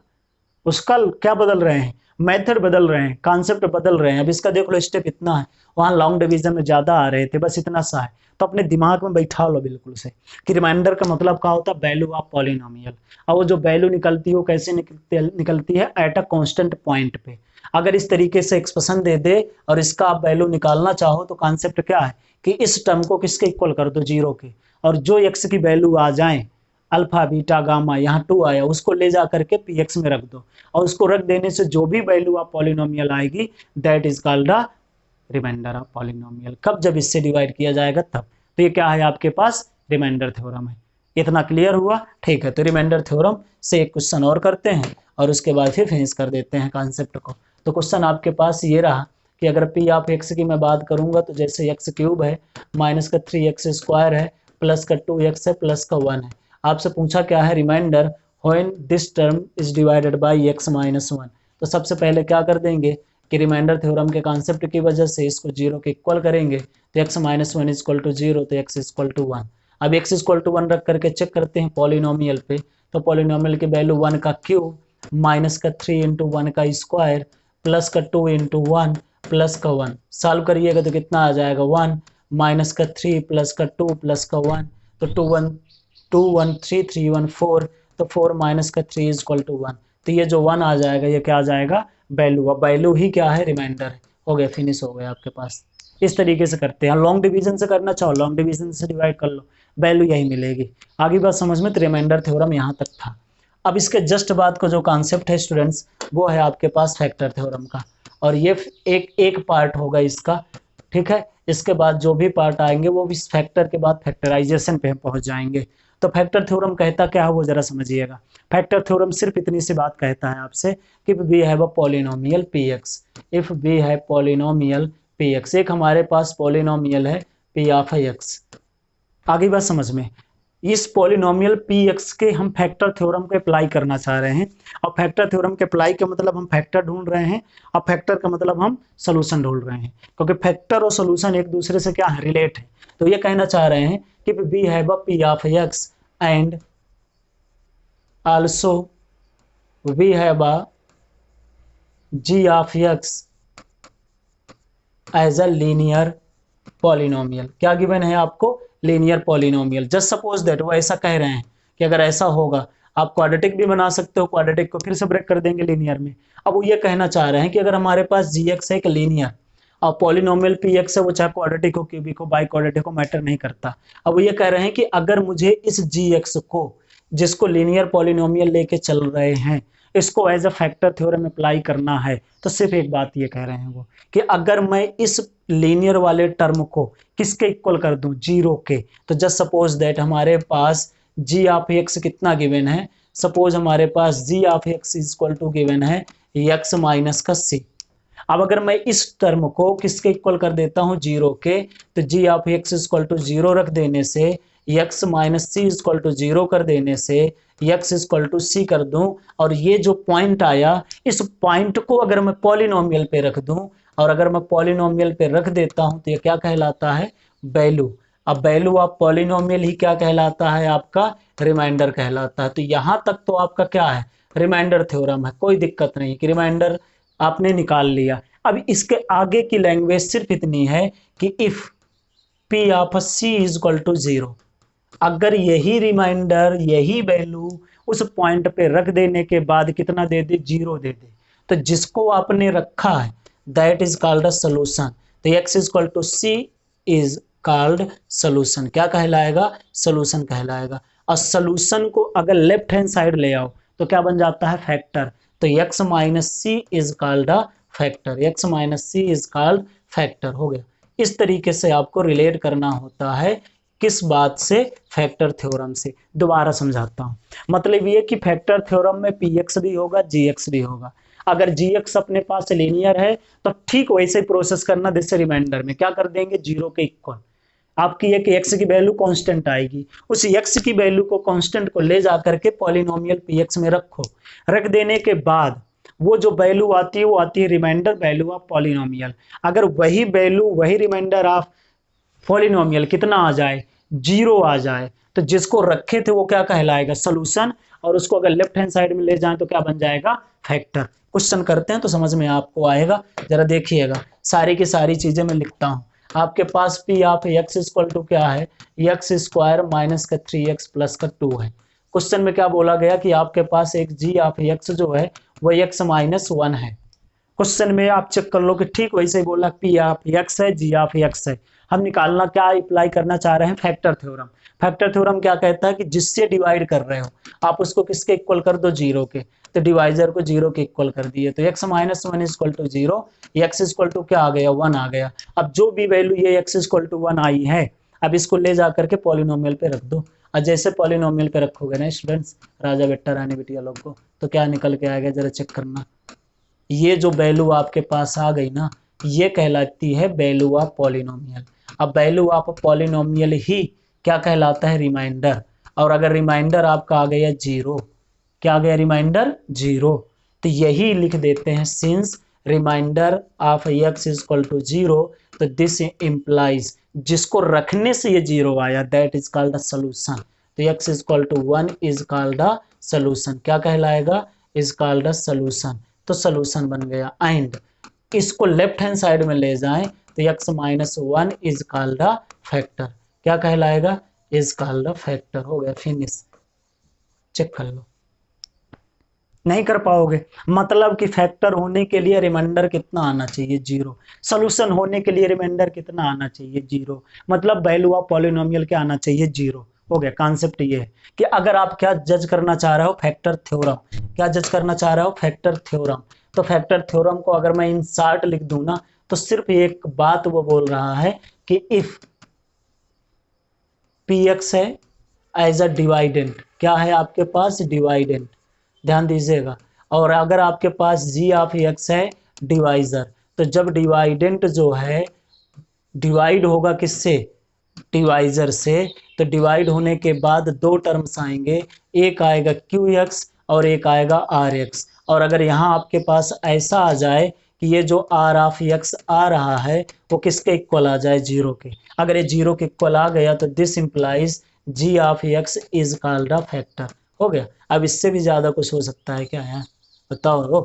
उसका क्या बदल रहे हैं? मेथड बदल रहे हैं, कॉन्सेप्ट बदल रहे हैं। अब इसका देख लो, स्टेप इतना है, वहां लॉन्ग डिवीजन में ज्यादा आ रहे थे, बस इतना सा है। तो अपने दिमाग में बैठा लो बिल्कुल से कि रिमाइंडर का मतलब क्या होता है? Value of polynomial. और वो जो वैल्यू निकलती है वो कैसे निकलती है? एट अ कांस्टेंट पॉइंट पे। अगर इस तरीके से एक्सप्रेशन दे दे और इसका आप वैल्यू निकालना चाहो तो कॉन्सेप्ट क्या है कि इस टर्म को किसके इक्वल कर दो? जीरो के। और जो एक्स की वैल्यू आ जाए, अल्फा बीटा गामा, यहाँ टू आया, उसको ले जा करके पी एक्स में रख दो। और उसको रख देने से जो भी वैल्यू ऑफ पॉलिनोमियल आएगी that is called a remainder of polynomial. कब? जब इससे डिवाइड किया जाएगा तब। तो ये क्या है आपके पास? रिमाइंडर थ्योरम है। इतना क्लियर हुआ? ठीक है। तो रिमाइंडर थ्योरम से एक क्वेश्चन और करते हैं और उसके बाद फिर फिनिश कर देते हैं कॉन्सेप्ट को। तो क्वेश्चन आपके पास ये रहा कि अगर पी ऑफ एक्स की मैं बात करूंगा तो जैसे एक्स क्यूब है माइनस का थ्री एक्स स्क्वायर है प्लस का टू एक्स है प्लस का वन है। आपसे पूछा क्या है? Remainder when this term is divided by x minus one. तो सबसे पहले क्या कर देंगे कि रिमाइंडर थ्योरम के कॉन्सेप्ट की वजह से इसको जीरो के इक्वल करेंगे। तो x minus one is equal to zero, तो x is equal to one. अब x is equal to one रख करके चेक करते हैं पॉलिनोमियल पे। तो पॉलिनोमियल की वैल्यू वन का क्यूब माइनस का थ्री इंटू वन का स्क्वायर प्लस का टू इंटू वन प्लस का वन। सॉल्व करिएगा तो कितना आ जाएगा? वन माइनस का थ्री प्लस का टू प्लस का वन। तो two one three, three one four, तो फोर माइनस का three is equal to one. तो ये जो वन आ जाएगा ये क्या आ जाएगा? वैल्यू। अब वैल्यू ही क्या है? रिमाइंडर है। हो गया, फिनिश हो गया आपके पास। इस तरीके से करते हैं। लॉन्ग डिवीजन से करना चाहो लॉन्ग डिवीजन से डिवाइड कर लो, वैल्यू यही मिलेगी। आगे बात समझ में? तो रिमाइंडर थ्योरम यहाँ तक था। अब इसके जस्ट बाद का जो कॉन्सेप्ट है स्टूडेंट्स वो है आपके पास फैक्टर थ्योरम का। और ये एक पार्ट होगा इसका, ठीक है। इसके बाद जो भी पार्ट आएंगे वो इस फैक्टर के बाद फैक्टराइजेशन पे हम पहुंच जाएंगे। तो फैक्टर थ्योरम कहता क्या है वो जरा समझिएगा। फैक्टर थ्योरम सिर्फ इतनी सी बात कहता है आपसे कि we have a polynomial P x, if we have polynomial P x. एक हमारे पास पॉलिनोमियल है पी ऑफ एक्स। आगे बात समझ में? इस पॉलिनोमियल पी एक्स के हम फैक्टर थ्योरम को अप्लाई करना चाह रहे हैं। और फैक्टर थ्योरम के अप्लाई का मतलब हम फैक्टर ढूंढ रहे हैं और फैक्टर का मतलब हम सोल्यूशन ढूंढ रहे हैं, क्योंकि फैक्टर और सोल्यूशन एक दूसरे से क्या है? रिलेट है। तो ये कहना चाह रहे हैं कि we have a P of x and also we have a g of x as a linear polynomial. क्या गिवन है आपको? Linear polynomial. Just suppose that वो ऐसा कह रहे हैं कि अगर ऐसा होगा, आप क्वाड्रेटिक भी बना सकते हो, क्वाड्रेटिक को फिर से ब्रेक कर देंगे लीनियर में। अब वो ये कहना चाह रहे हैं कि अगर हमारे पास जी एक्स है एक लीनियर और पॉलिनोमियल पी एक्स है, वो चाहे क्वाड्रेटिक हो क्यूबिक हो बाई क्वाड्रेटिक हो मैटर नहीं करता। अब वो ये कह रहे हैं कि अगर मुझे इस जी एक्स को, जिसको लीनियर पॉलिनोमियल लेके चल रहे हैं, इसको as a factor theorem apply करना है तो सिर्फ एक बात ये कह रहे हैं वो कि अगर मैं इस लीनियर वाले टर्म को किसके इक्वल कर दूं, जीरो के, तो जस्ट सपोज दैट हमारे पास जी ऑफ एक्स कितना गिवन है, सपोज हमारे पास जी of x is equal to given है एक्स माइनस का सी। अब अगर मैं इस टर्म को किसके इक्वल कर देता हूं, जीरो के, तो g of x equal to zero रख देने से, x minus c equal to zero कर देने से, एक्स इक्वल टू सी कर दूं, और ये जो पॉइंट आया इस पॉइंट को अगर मैं पॉलिनोमियल पे रख दूं, और अगर मैं पॉलिनोमियल पे रख देता हूं तो ये क्या कहलाता है, वैल्यू। अब वैल्यू ऑफ पॉलिनोमियल ही क्या कहलाता है, आपका रिमाइंडर कहलाता है। तो यहां तक तो आपका क्या है, रिमाइंडर थ्योरम है, कोई दिक्कत नहीं कि रिमाइंडर आपने निकाल लिया। अब इसके आगे की लैंग्वेज सिर्फ इतनी है कि if P of c is equal to zero, अगर यही रिमाइंडर यही वैल्यू उस पॉइंट पे रख देने के बाद कितना दे दे, जीरो दे दे, तो जिसको आपने रखा है that is called a solution. तो x is equal to c is called solution, क्या कहलाएगा, सोल्यूशन कहलाएगा। और सोल्यूशन को अगर लेफ्ट हैंड साइड ले आओ तो क्या बन जाता है, फैक्टर। तो x minus c is called a factor, x minus c is called factor, हो गया। इस तरीके से आपको रिलेट करना होता है, किस बात से, फैक्टर थ्योरम से। दोबारा समझाता हूँ, मतलब ये कि फैक्टर थ्योरम में px भी होगा gx भी होगा। अगर gx अपने पास लीनियर है तो ठीक वैसे ही प्रोसेस करना जैसे रिमाइंडर में, क्या कर देंगे, जीरो के इक्वल। आपकी एक x की वैल्यू कांस्टेंट आएगी, उस x की वैल्यू को कांस्टेंट को ले जाकर के पॉलिनोमियल px में रखो, रख देने के बाद वो जो वैल्यू आती है वो आती है रिमाइंडर वैल्यू ऑफ पॉलिनोमियल। अगर वही वैल्यू वही रिमाइंडर ऑफ पॉलिनोमियल कितना आ जाए, जीरो आ जाए, तो जिसको रखे थे वो क्या कहलाएगा, सोल्यूशन, और उसको अगर लेफ्ट हैंड साइड में ले जाए तो क्या बन जाएगा, फैक्टर। क्वेश्चन करते हैं तो समझ में आपको आएगा, जरा देखिएगा, सारी की सारी चीजें मैं लिखता हूँ। आपके पास p of x equal to क्या है, एक्स स्क्वायर माइनस का 3x प्लस का 2 है। क्वेश्चन में क्या बोला गया कि आपके पास एक जी ऑफ एक्स जो है वो x माइनस 1 है। क्वेश्चन में आप चेक कर लो कि ठीक वैसे ही बोला, पी ऑफ एक्स है, जी ऑफ एक्स है। हम निकालना क्या अप्लाई करना चाह रहे हैं, फैक्टर थ्योरम। फैक्टर थ्योरम क्या कहता है कि जिससे डिवाइड कर रहे हो आप उसको किसके इक्वल कर दो, जीरो के, तो डिवाइजर को जीरो के इक्वल कर दिए, तो x minus 1 equal to zero, x equal to क्या आ गया, 1 आ गया। अब जो भी वैल्यू ये x इक्वल टू 1 आई है, अब इसको ले जा करके पॉलिनोमियल पे रख दो, और जैसे पॉलिनोमियल पे रखोगे ना स्टूडेंट्स, राजा बेटा रानी बिटिया लोग को, तो क्या निकल के आएगा, जरा चेक करना। ये जो वैल्यू आपके पास आ गई ना, ये कहलाती है वैल्यू ऑफ पॉलिनोमियल। अब वैल्यू ऑफ पॉलिनोमियल ही क्या कहलाता है, रिमाइंडर। और अगर रिमाइंडर आपका आ गया जीरो, क्या आ गया, रिमाइंडर जीरो, तो यही लिख देते हैं, since reminder of x is equal to zero, तो दिस इम्प्लाइज, जिसको रखने से ये जीरो आया, that is called the solution. तो x is equal to 1 is called the solution, क्या कहलाएगा, इज कॉल्ड द सोल्यूशन। तो सोल्यूशन बन गया। एंड इसको लेफ्ट हैंड साइड में ले जाएं तो x minus 1 is called the factor, क्या कहलाएगा, इज कॉल्ड द फैक्टर, हो गया, फिनिश। चेक कर लो, नहीं कर पाओगे, मतलब कि फैक्टर होने के लिए रिमाइंडर कितना आना चाहिए, जीरो। सोल्यूशन होने के लिए रिमाइंडर कितना आना चाहिए, जीरो। मतलब वैल्यू ऑफ पॉलिनोमियल क्या आना चाहिए, जीरो। हो गया। कॉन्सेप्ट ये है कि अगर आप क्या जज करना चाह रहे हो, फैक्टर थ्योरम, क्या जज करना चाह रहे हो, फैक्टर थ्योरम। तो फैक्टर थ्योरम को अगर मैं इन शार्ट लिख दूं ना, तो सिर्फ एक बात वो बोल रहा है कि इफ पी एक्स है एज अ डिवाइडेंट, क्या है आपके पास, डिवाइडेंट, ध्यान दीजिएगा। और अगर आपके पास जी ऑफ एक्स है डिवाइजर, तो जब डिवाइडेंट जो है डिवाइड होगा किससे, डिवाइजर से, तो डिवाइड होने के बाद दो टर्म्स आएंगे, एक आएगा क्यू एक्स और एक आएगा आर एक्स। और अगर यहाँ आपके पास ऐसा आ जाए कि ये जो आर ऑफ एक्स आ रहा है वो किसके इक्वल आ जाए, जीरो के, अगर ये जीरो के इक्वल आ गया तो this implies g of x is called a factor. हो गया। अब इससे भी ज्यादा कुछ हो सकता है क्या, यार बताओ, हो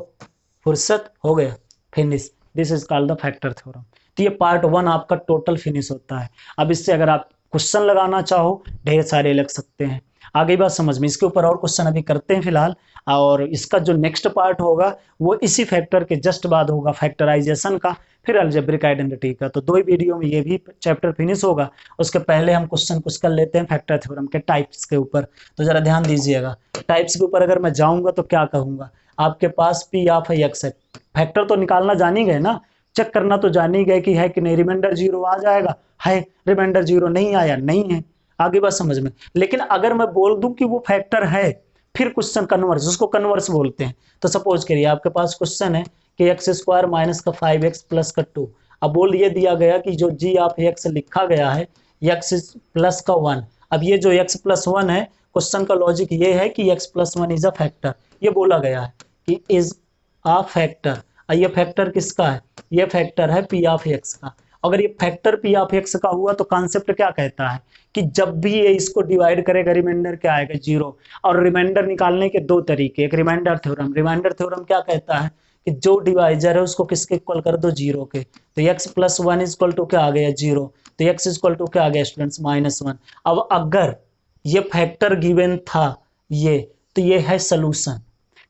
फुर्सत, हो गया, finish, this is called the factor theorem. तो ये पार्ट 1 आपका टोटल फिनिश होता है। अब इससे अगर आप क्वेश्चन लगाना चाहो ढेर सारे लग सकते हैं, आगे बात समझ में। इसके ऊपर और क्वेश्चन अभी करते हैं फिलहाल, और इसका जो नेक्स्ट पार्ट होगा वो इसी फैक्टर के जस्ट बाद होगा, फैक्टराइजेशन का, फिर अलजेब्रिक आइडेंटिटी का। तो दो ही वीडियो में ये भी चैप्टर फिनिश होगा। उसके पहले हम क्वेश्चन कुछ कर लेते हैं फैक्टर थ्योरम के टाइप्स के ऊपर। तो जरा ध्यान दीजिएगा, टाइप्स के ऊपर अगर मैं जाऊंगा तो क्या कहूंगा, आपके पास पी ऑफ एक्स है, फैक्टर तो निकालना जान ही गए ना, चेक करना तो जान ही गए कि है कि नहीं, रिमाइंडर जीरो आ जाएगा, है रिमाइंडर जीरो नहीं आया, नहीं है, आगे बात समझ में। लेकिन अगर मैं बोल दूं कि वो फैक्टर है, फिर क्वेश्चन कन्वर्स, उसको कन्वर्स बोलते हैं। तो सपोज करिए आपके पास क्वेश्चन है कि एक्स स्क्वायर माइनस का 5x प्लस का 2, अब बोल ये दिया गया कि जो जी ऑफ एक्स लिखा गया है एक्स प्लस का 1, अब ये जो एक्स प्लस 1 है, क्वेश्चन का लॉजिक ये है कि x plus 1 is a factor, ये बोला गया है कि इज अ फैक्टर। ये फैक्टर किसका है, ये फैक्टर है पी ऑफ एक्स का। अगर ये फैक्टर पी ऑफ एक्स का हुआ तो कॉन्सेप्ट क्या कहता है कि जब भी ये इसको डिवाइड करेगा रिमाइंडर क्या आएगा, जीरो। और रिमाइंडर निकालने के दो तरीके, एक रिमाइंडर थ्योरम क्या कहता है कि जो डिवाइजर है उसको किसके इक्वल कर दो, जीरो के। तो एक्स प्लस 1 इक्वल टू क्या आ गया, जीरो, तो एक्स इक्वल टू क्या आ गया स्टूडेंट्स, -1। अब अगर ये फैक्टर गिवन था ये, तो ये है सोल्यूशन,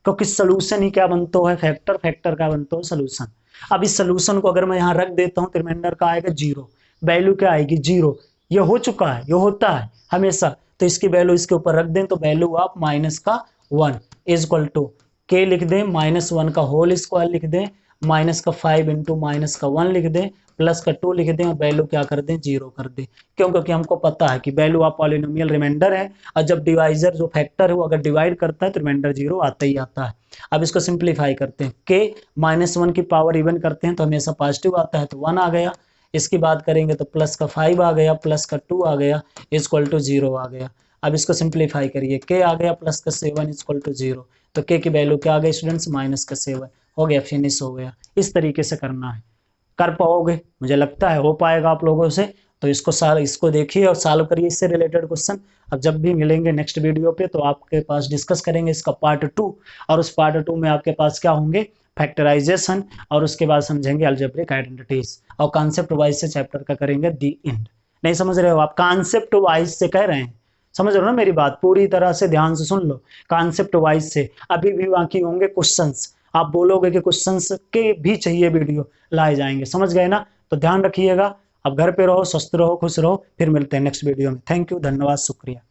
क्योंकि सोल्यूशन ही क्या बनता है, फैक्टर, फैक्टर का बनता है सोल्यूशन। अब इस सोल्यूशन को अगर मैं यहाँ रख देता हूँ तो रिमाइंडर का आएगा जीरो, वैल्यू क्या आएगी, जीरो। ये हो चुका है, ये होता है हमेशा, तो इसकी वैल्यू इसके ऊपर रख दें तो वैल्यू आप माइनस का 1 इज इक्वल टू के लिख दें, -1 का होल स्क्वायर लिख दें, माइनस का 5 इंटू माइनस का 1 लिख दें, प्लस का 2 लिख दें, और वैल्यू क्या कर दें, जीरो कर दें। क्यों, क्योंकि हमको पता है कि वैल्यू ऑफ पॉलिनोमियल रिमाइंडर है, और जब डिवाइजर जो फैक्टर है वो अगर डिवाइड करता है तो रिमाइंडर जीरो आता ही आता है। अब इसको सिंप्लीफाई करते हैं, के -1 की पावर इवन करते हैं तो हमेशा पॉजिटिव आता है, तो 1 आ गया। इसकी बात करेंगे तो प्लस का 5 आ गया, प्लस का 2 आ गया, इक्वल टू 0 आ गया। अब इसको सिंप्लीफाई करिए, के आ गया प्लस का 7 इक्वल टू 0, तो के की वैल्यू क्या आ गई स्टूडेंट्स, -7 हो गया, फिनिश हो गया। इस तरीके से करना है, कर पाओगे, मुझे लगता है हो पाएगा आप लोगों से। तो इसको देखिए और सॉल्व करिए इससे रिलेटेड क्वेश्चन। अब जब भी मिलेंगे नेक्स्ट वीडियो पे तो आपके पास डिस्कस करेंगे इसका पार्ट 2, और उस पार्ट 2 में आपके पास क्या होंगे, फैक्टराइजेशन, और उसके बाद समझेंगे अलजेब्रिक आइडेंटिटीज, और कॉन्सेप्ट वाइज से चैप्टर का करेंगे दी एंड। नहीं समझ रहे हो आप, कॉन्सेप्ट वाइज से कह रहे हैं, समझ रहे हो ना मेरी बात, पूरी तरह से ध्यान से सुन लो, कॉन्सेप्ट वाइज से। अभी भी बाकी होंगे क्वेश्चंस, आप बोलोगे कि क्वेश्चंस के भी चाहिए वीडियो, लाए जाएंगे, समझ गए ना। तो ध्यान रखिएगा, अब घर पे रहो, स्वस्थ रहो, खुश रहो, फिर मिलते हैं नेक्स्ट वीडियो में। थैंक यू, धन्यवाद, शुक्रिया।